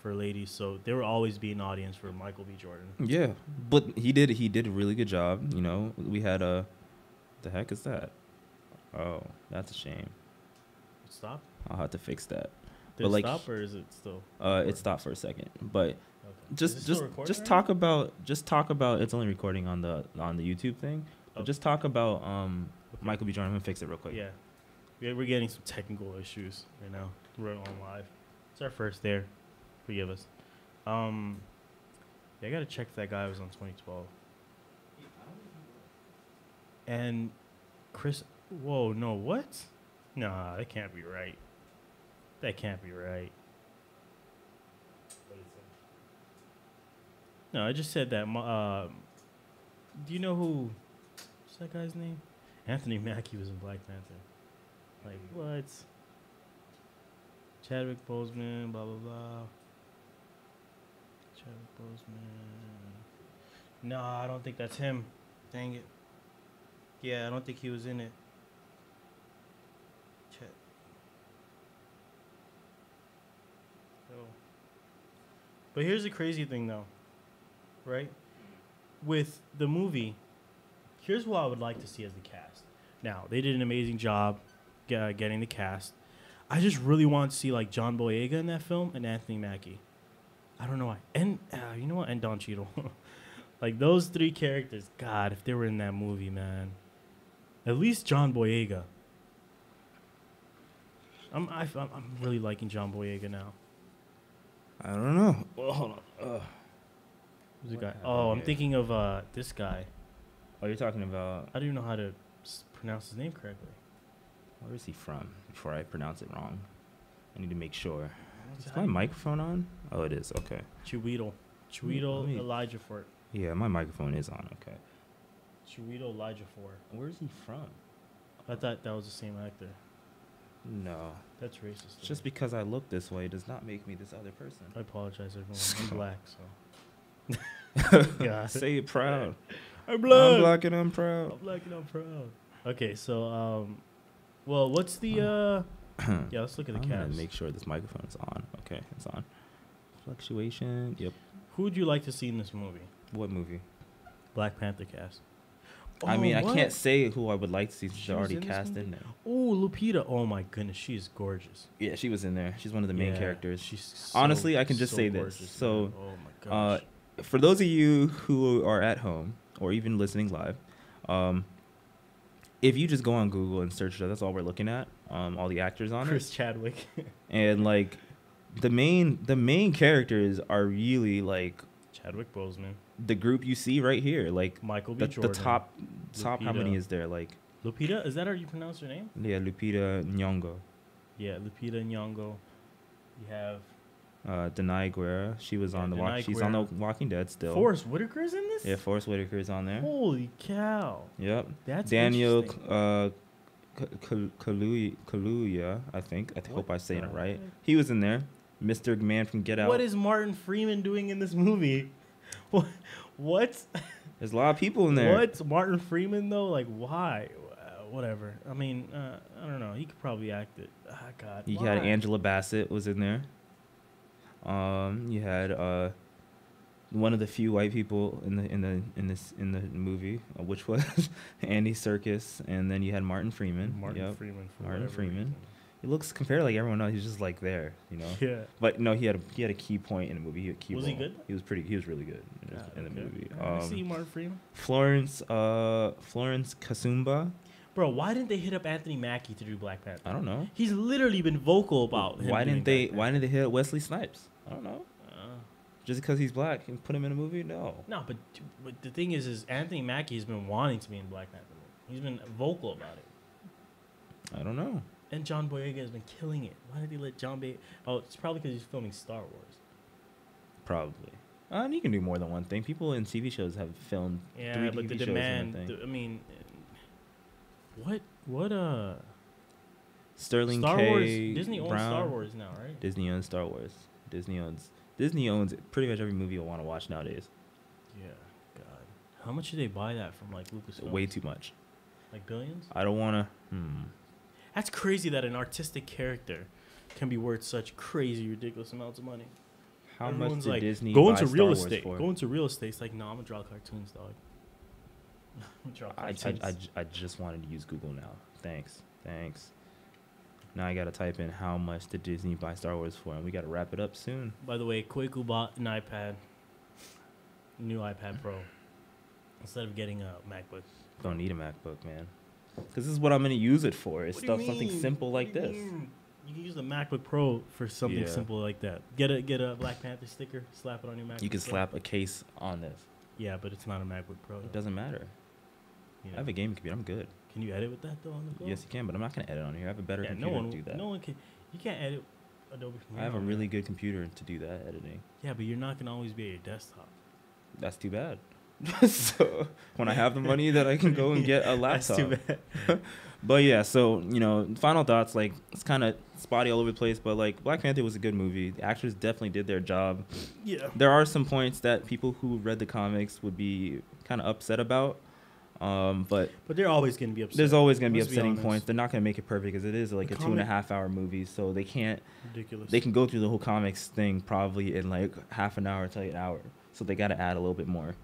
[SPEAKER 3] ladies, so there will always be an audience for Michael B. Jordan.
[SPEAKER 2] Yeah, but he did a really good job. You know, we had the heck is that? Oh, that's a shame.
[SPEAKER 3] It stopped?
[SPEAKER 2] I'll have to fix that.
[SPEAKER 3] Did it stop or is it still?
[SPEAKER 2] It stopped for a second, but.
[SPEAKER 3] Okay.
[SPEAKER 2] Just talk about it's only recording on the YouTube thing. But just talk about Michael B. Jordan. I'm gonna fix it real quick.
[SPEAKER 3] Yeah, we're getting some technical issues right now. We're on live. It's our first there. Forgive us. Yeah, I gotta check if that guy was on 2012. And Chris, whoa, no, what? Nah, that can't be right. That can't be right. No, I just said that. Do you know what's that guy's name? Anthony Mackie was in Black Panther. Like, what? Chadwick Boseman, blah, blah, blah. Chadwick Boseman. No, I don't think that's him. Dang it. Yeah, I don't think he was in it. But here's the crazy thing, though. Right? With the movie, here's what I would like to see as the cast. Now, they did an amazing job getting the cast. I just really want to see, like, John Boyega in that film and Anthony Mackie. I don't know why. And, you know what? And Don Cheadle. Like, those three characters, God, if they were in that movie, man. At least John Boyega. I'm really liking John Boyega now.
[SPEAKER 2] I don't know. Well, hold on.
[SPEAKER 3] Who's the guy? Oh, I'm thinking of this guy.
[SPEAKER 2] Oh, you're talking about...
[SPEAKER 3] I don't even know how to pronounce his name correctly.
[SPEAKER 2] Where is he from? Before I pronounce it wrong. I need to make sure. Is my microphone on? Oh, it is. Okay.
[SPEAKER 3] Chiweedle Elijah Fort.
[SPEAKER 2] Yeah, my microphone is on. Okay.
[SPEAKER 3] Chiweedle Elijah Fort.
[SPEAKER 2] Where is he from?
[SPEAKER 3] I thought that was the same actor.
[SPEAKER 2] No.
[SPEAKER 3] That's racist.
[SPEAKER 2] Just because I look this way does not make me this other person.
[SPEAKER 3] I apologize, everyone. I'm black, so.
[SPEAKER 2] Yeah. Say it proud.
[SPEAKER 3] I'm black
[SPEAKER 2] and I'm proud.
[SPEAKER 3] I'm black and I'm proud. Okay, so, well, what's the, yeah, let's look at the cast.
[SPEAKER 2] I'm gonna make sure this microphone is on. Okay, it's on. Fluctuation, yep.
[SPEAKER 3] Who would you like to see in this movie?
[SPEAKER 2] What movie?
[SPEAKER 3] Black Panther cast.
[SPEAKER 2] I mean, I can't say who I would like to see since they're already cast in there.
[SPEAKER 3] Oh, Lupita. Oh, my goodness. She is gorgeous.
[SPEAKER 2] Yeah, she was in there. She's one of the main characters.
[SPEAKER 3] She's
[SPEAKER 2] honestly, I can just say
[SPEAKER 3] gorgeous,
[SPEAKER 2] this. So,
[SPEAKER 3] oh my gosh.
[SPEAKER 2] For those of you who are at home or even listening live, if you just go on Google and search that's all we're looking at, all the actors on
[SPEAKER 3] Chris Chadwick.
[SPEAKER 2] And, like, the main characters are really, like...
[SPEAKER 3] Chadwick Boseman.
[SPEAKER 2] The group you see right here, like
[SPEAKER 3] Michael B. Jordan.
[SPEAKER 2] The top,
[SPEAKER 3] Lupita.
[SPEAKER 2] how many is there? Like
[SPEAKER 3] Lupita, is that how you pronounce her name?
[SPEAKER 2] Yeah, Lupita Nyong'o.
[SPEAKER 3] Yeah, Lupita Nyong'o. You have
[SPEAKER 2] Denai Guerra. She was on she's on the Walking Dead still.
[SPEAKER 3] Forrest Whitaker's in this?
[SPEAKER 2] Yeah, Forrest Whitaker's on there.
[SPEAKER 3] Holy cow.
[SPEAKER 2] Yep.
[SPEAKER 3] That's
[SPEAKER 2] Daniel Kaluuya, I think. I hope I'm saying it right. He was in there. Mr. Man from Get Out.
[SPEAKER 3] What is Martin Freeman doing in this movie? What?
[SPEAKER 2] There's a lot of people in there.
[SPEAKER 3] What's Martin Freeman though? Like, why? Whatever. I mean, I don't know. He could probably act it. God.
[SPEAKER 2] You had Angela Bassett was in there. You had one of the few white people in the movie, which was Andy Serkis, and then you had Martin Freeman.
[SPEAKER 3] Martin Freeman.
[SPEAKER 2] Reason. He looks compared to like everyone else. He's just like there, you know.
[SPEAKER 3] Yeah.
[SPEAKER 2] But no, he had a key point in the movie. He had a key
[SPEAKER 3] was
[SPEAKER 2] role.
[SPEAKER 3] he good?
[SPEAKER 2] He was really good in the movie.
[SPEAKER 3] I see Martin Freeman.
[SPEAKER 2] Florence Kasumba.
[SPEAKER 3] Bro, why didn't they hit up Anthony Mackie to do Black Panther?
[SPEAKER 2] I don't know.
[SPEAKER 3] He's literally been vocal about him.
[SPEAKER 2] Why didn't they hit Wesley Snipes? I don't know. Just because he's black and put him in a movie? No.
[SPEAKER 3] No, but the thing is Anthony Mackie has been wanting to be in Black Panther movie. He's been vocal about it.
[SPEAKER 2] I don't know.
[SPEAKER 3] And John Boyega has been killing it. Why did they let John Boyega? Oh, it's probably because he's filming Star Wars.
[SPEAKER 2] Probably. And you can do more than one thing. People in TV shows have filmed 3
[SPEAKER 3] but
[SPEAKER 2] TV
[SPEAKER 3] the
[SPEAKER 2] shows
[SPEAKER 3] demand.
[SPEAKER 2] and a thing.
[SPEAKER 3] I mean, what?
[SPEAKER 2] Sterling
[SPEAKER 3] Star
[SPEAKER 2] K.
[SPEAKER 3] Wars. Disney owns
[SPEAKER 2] Brown.
[SPEAKER 3] Star Wars now, right?
[SPEAKER 2] Disney owns Star Wars. Disney owns pretty much every movie you'll want to watch nowadays.
[SPEAKER 3] Yeah. God. How much did they buy that from, like, Lucasfilm?
[SPEAKER 2] Way too much.
[SPEAKER 3] Like billions?
[SPEAKER 2] I don't want to.
[SPEAKER 3] That's crazy that an artistic character can be worth such crazy, ridiculous amounts of money.
[SPEAKER 2] How
[SPEAKER 3] Everyone's
[SPEAKER 2] much did
[SPEAKER 3] like,
[SPEAKER 2] Disney
[SPEAKER 3] go
[SPEAKER 2] buy
[SPEAKER 3] into
[SPEAKER 2] Star
[SPEAKER 3] real
[SPEAKER 2] Wars
[SPEAKER 3] estate.
[SPEAKER 2] for?
[SPEAKER 3] Go into real estate. It's like, no, I'm gonna draw cartoons, dog. Draw cartoons.
[SPEAKER 2] I just wanted to use Google now. Thanks. Now I gotta type in how much did Disney buy Star Wars for, and we gotta wrap it up soon.
[SPEAKER 3] By the way, Kweku bought an iPad, new iPad Pro, instead of getting a MacBook.
[SPEAKER 2] Don't need a MacBook, man. Because this is what I'm gonna use it for. It's
[SPEAKER 3] What do you
[SPEAKER 2] something
[SPEAKER 3] mean?
[SPEAKER 2] simple like
[SPEAKER 3] What do
[SPEAKER 2] this.
[SPEAKER 3] you mean? You can use the MacBook Pro for something
[SPEAKER 2] Yeah.
[SPEAKER 3] simple like that. Get a Black Panther sticker, slap it on your MacBook.
[SPEAKER 2] You can
[SPEAKER 3] Pro.
[SPEAKER 2] slap a case on this.
[SPEAKER 3] Yeah, but it's not a MacBook Pro.
[SPEAKER 2] It doesn't matter.
[SPEAKER 3] You
[SPEAKER 2] I
[SPEAKER 3] know?
[SPEAKER 2] have a gaming computer. I'm good.
[SPEAKER 3] Can you edit with that though on the go?
[SPEAKER 2] Yes, you can, but I'm not gonna edit on here. I have a better
[SPEAKER 3] Yeah,
[SPEAKER 2] computer
[SPEAKER 3] no one
[SPEAKER 2] to do that.
[SPEAKER 3] No one can. You can't edit Adobe Premiere.
[SPEAKER 2] I have a
[SPEAKER 3] on
[SPEAKER 2] really
[SPEAKER 3] that.
[SPEAKER 2] good computer to do that editing.
[SPEAKER 3] Yeah, but you're not gonna always be at your desktop.
[SPEAKER 2] That's too bad. So when I have the money that I can go and get a laptop.
[SPEAKER 3] That's too bad.
[SPEAKER 2] But yeah, so final thoughts. Like, it's kind of spotty all over the place, but like Black Panther was a good movie. The actors definitely did their job.
[SPEAKER 3] Yeah.
[SPEAKER 2] There are some points that people who read the comics would be kind of upset about. But
[SPEAKER 3] they're always gonna be upset.
[SPEAKER 2] there's always going to be
[SPEAKER 3] Let's be
[SPEAKER 2] upsetting
[SPEAKER 3] honest.
[SPEAKER 2] points. They're not going to make it perfect because it is like
[SPEAKER 3] The
[SPEAKER 2] a 2.5-hour movie, so they can't.
[SPEAKER 3] Ridiculous.
[SPEAKER 2] They can go through the whole comics thing probably in like half an hour to an hour. So they got to add a little bit more.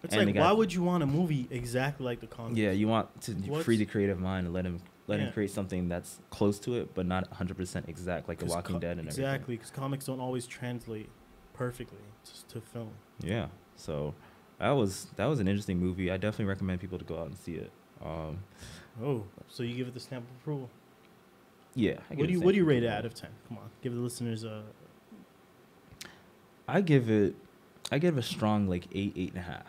[SPEAKER 3] It's
[SPEAKER 2] and
[SPEAKER 3] like,
[SPEAKER 2] they
[SPEAKER 3] why
[SPEAKER 2] got-
[SPEAKER 3] would you want a movie exactly like the comics?
[SPEAKER 2] Yeah, you want to
[SPEAKER 3] What's-
[SPEAKER 2] free the creative mind and let him
[SPEAKER 3] Yeah.
[SPEAKER 2] create something that's close to it, but not 100% exact, like The
[SPEAKER 3] 'Cause
[SPEAKER 2] Walking Dead and everything.
[SPEAKER 3] Exactly, because comics don't always translate perfectly to film.
[SPEAKER 2] Yeah, so that was an interesting movie. I definitely recommend people to go out and see it.
[SPEAKER 3] Oh, so you give it the stamp of approval?
[SPEAKER 2] Yeah.
[SPEAKER 3] What do you rate it out of 10? Come on, give the listeners a.
[SPEAKER 2] I give it a strong like 8.5.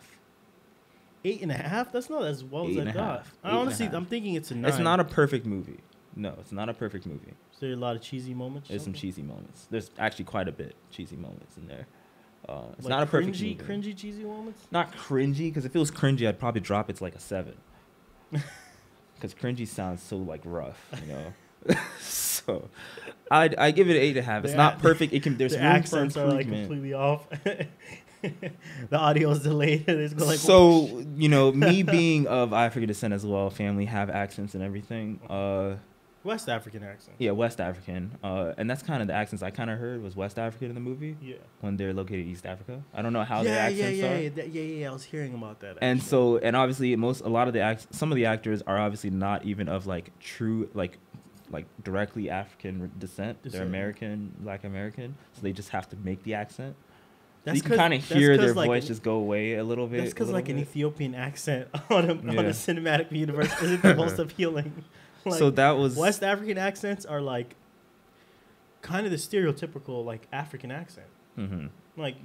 [SPEAKER 3] 8.5? That's not as well as I
[SPEAKER 2] 8.5.
[SPEAKER 3] thought. I
[SPEAKER 2] 8.5.
[SPEAKER 3] honestly, I'm thinking it's a 9.
[SPEAKER 2] It's not a perfect movie. No, it's not a perfect movie.
[SPEAKER 3] Is there a lot of cheesy moments?
[SPEAKER 2] There's some
[SPEAKER 3] Okay.
[SPEAKER 2] cheesy moments. There's actually quite a bit cheesy moments in there. It's
[SPEAKER 3] Like
[SPEAKER 2] not a perfect
[SPEAKER 3] cringy,
[SPEAKER 2] movie.
[SPEAKER 3] cringy, cheesy moments.
[SPEAKER 2] Not cringy, because if it was cringy, I'd probably drop it to like a 7. Because cringy sounds so like rough, So I give it an 8.5. It's
[SPEAKER 3] The
[SPEAKER 2] not
[SPEAKER 3] ac-
[SPEAKER 2] perfect. There's
[SPEAKER 3] The
[SPEAKER 2] room for
[SPEAKER 3] accents are like
[SPEAKER 2] improvement.
[SPEAKER 3] completely off. The audio is delayed. It's going like,
[SPEAKER 2] So me being of African descent as well, family have accents and everything.
[SPEAKER 3] West African accent.
[SPEAKER 2] Yeah, West African. And that's kind of the accents I kind of heard was West African in the movie
[SPEAKER 3] Yeah.
[SPEAKER 2] when they're located in East Africa. I don't know how their accents are.
[SPEAKER 3] Yeah. I was hearing about that.
[SPEAKER 2] And
[SPEAKER 3] actually.
[SPEAKER 2] so, and obviously, some of the actors are obviously not even of like true, like directly African descent. They're American, Black American. So they just have to make the accent. So you can kind of hear their voice just go away a little bit.
[SPEAKER 3] That's because like an
[SPEAKER 2] bit.
[SPEAKER 3] Ethiopian accent on a
[SPEAKER 2] Yeah.
[SPEAKER 3] cinematic universe isn't the most appealing. Like,
[SPEAKER 2] So that was
[SPEAKER 3] West African accents are like kind of the stereotypical like African accent.
[SPEAKER 2] Mhm.
[SPEAKER 3] Like,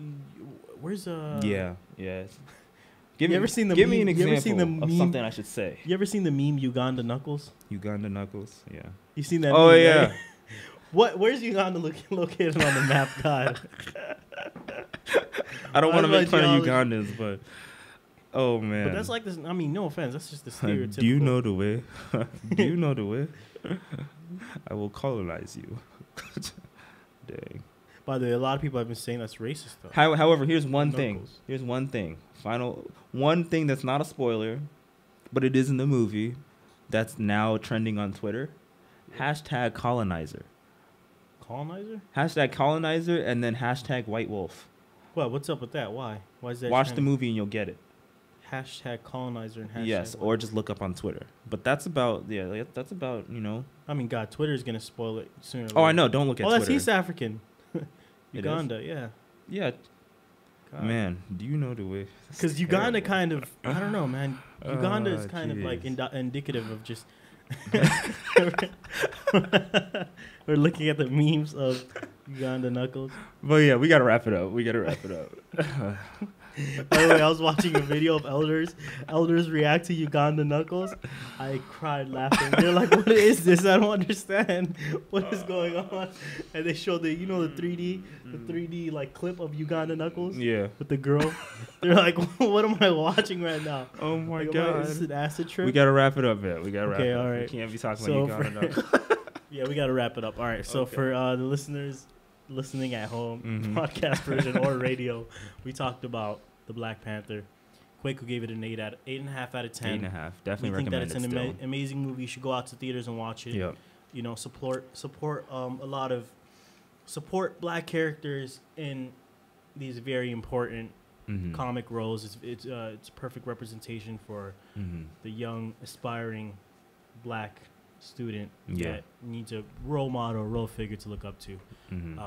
[SPEAKER 3] where's
[SPEAKER 2] Yeah.
[SPEAKER 3] You ever seen the
[SPEAKER 2] give me an
[SPEAKER 3] meme- you ever seen
[SPEAKER 2] example
[SPEAKER 3] the
[SPEAKER 2] of
[SPEAKER 3] meme-
[SPEAKER 2] something I should say.
[SPEAKER 3] You ever seen the meme Uganda Knuckles?
[SPEAKER 2] Uganda Knuckles. Yeah.
[SPEAKER 3] You seen that?
[SPEAKER 2] Oh
[SPEAKER 3] meme,
[SPEAKER 2] yeah.
[SPEAKER 3] right? Where's Uganda located on the map, God?
[SPEAKER 2] I don't want to
[SPEAKER 3] Why
[SPEAKER 2] make fun of
[SPEAKER 3] geology?
[SPEAKER 2] Ugandans, but oh man.
[SPEAKER 3] But that's like this. I mean, no offense. That's just the stereotypical.
[SPEAKER 2] Do you know the way? Do you know the way? I will colonize you. Dang.
[SPEAKER 3] By the way, a lot of people have been saying that's racist though.
[SPEAKER 2] However, here's one thing.
[SPEAKER 3] Knuckles.
[SPEAKER 2] Here's one thing. One thing that's not a spoiler, but it is in the movie. That's now trending on Twitter. Hashtag colonizer.
[SPEAKER 3] Colonizer?
[SPEAKER 2] Hashtag colonizer and then hashtag white wolf.
[SPEAKER 3] What? What's up with that? Why? Why is that?
[SPEAKER 2] Watch the
[SPEAKER 3] trending?
[SPEAKER 2] movie and you'll get it.
[SPEAKER 3] Hashtag colonizer and hashtag.
[SPEAKER 2] Yes,
[SPEAKER 3] what?
[SPEAKER 2] or just look up on Twitter. But that's about that's about
[SPEAKER 3] I mean, God, Twitter is gonna spoil it sooner. Or
[SPEAKER 2] Oh, I
[SPEAKER 3] later.
[SPEAKER 2] know. Don't look at
[SPEAKER 3] Oh,
[SPEAKER 2] Twitter.
[SPEAKER 3] that's East African.
[SPEAKER 2] It is?
[SPEAKER 3] Uganda, yeah.
[SPEAKER 2] Yeah,
[SPEAKER 3] God.
[SPEAKER 2] man. Do you know the way?
[SPEAKER 3] Because Uganda kind of, I don't know, man. Uganda is
[SPEAKER 2] Oh,
[SPEAKER 3] kind of like
[SPEAKER 2] jeez.
[SPEAKER 3] indicative of just. We're looking at the memes of Uganda Knuckles.
[SPEAKER 2] But yeah, we gotta wrap it up.
[SPEAKER 3] By the way, I was watching a video of elders react to Uganda Knuckles. I cried laughing. They're like, "What is this? I don't understand. What is going on?" And they showed the 3D like clip of Uganda Knuckles.
[SPEAKER 2] Yeah.
[SPEAKER 3] With the girl. They're like, "What am I watching right now?"
[SPEAKER 2] Oh my
[SPEAKER 3] like,
[SPEAKER 2] god.
[SPEAKER 3] Is this an acid trip?
[SPEAKER 2] We gotta wrap it up, man. We gotta wrap it up.
[SPEAKER 3] All right.
[SPEAKER 2] We can't be talking about Uganda Knuckles.
[SPEAKER 3] Yeah, we gotta wrap it up. All right. So for the listeners listening at home, podcast version or radio, we talked about the Black Panther. Kweku gave it an 8.5 out of 10.
[SPEAKER 2] 8.5. Definitely
[SPEAKER 3] we think that
[SPEAKER 2] recommend
[SPEAKER 3] it's
[SPEAKER 2] it
[SPEAKER 3] an amazing movie. You should go out to theaters and watch it.
[SPEAKER 2] Yep.
[SPEAKER 3] Support Black characters in these very important comic roles. It's a perfect representation for the young aspiring Black student that needs a role model, role figure to look up to.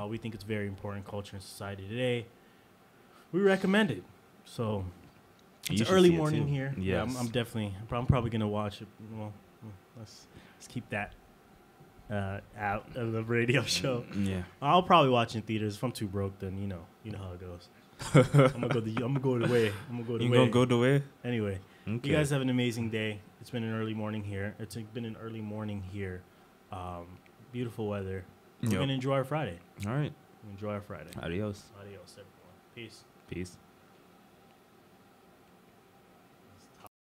[SPEAKER 3] We think it's very important culture and society today. We recommend it. So it's early morning here.
[SPEAKER 2] Yes.
[SPEAKER 3] Yeah, I'm probably gonna watch it. Well, let's keep that out of the radio show.
[SPEAKER 2] Yeah,
[SPEAKER 3] I'll probably watch in theaters. If I'm too broke, then you know how it goes. I'm gonna go the way.
[SPEAKER 2] You gonna go the way?
[SPEAKER 3] Anyway,
[SPEAKER 2] Okay.
[SPEAKER 3] you guys have an amazing day. It's been an early morning here. Beautiful weather. We're gonna enjoy our Friday.
[SPEAKER 2] All right.
[SPEAKER 3] Enjoy our Friday.
[SPEAKER 2] Adios.
[SPEAKER 3] Adios, everyone. Peace.
[SPEAKER 2] Peace.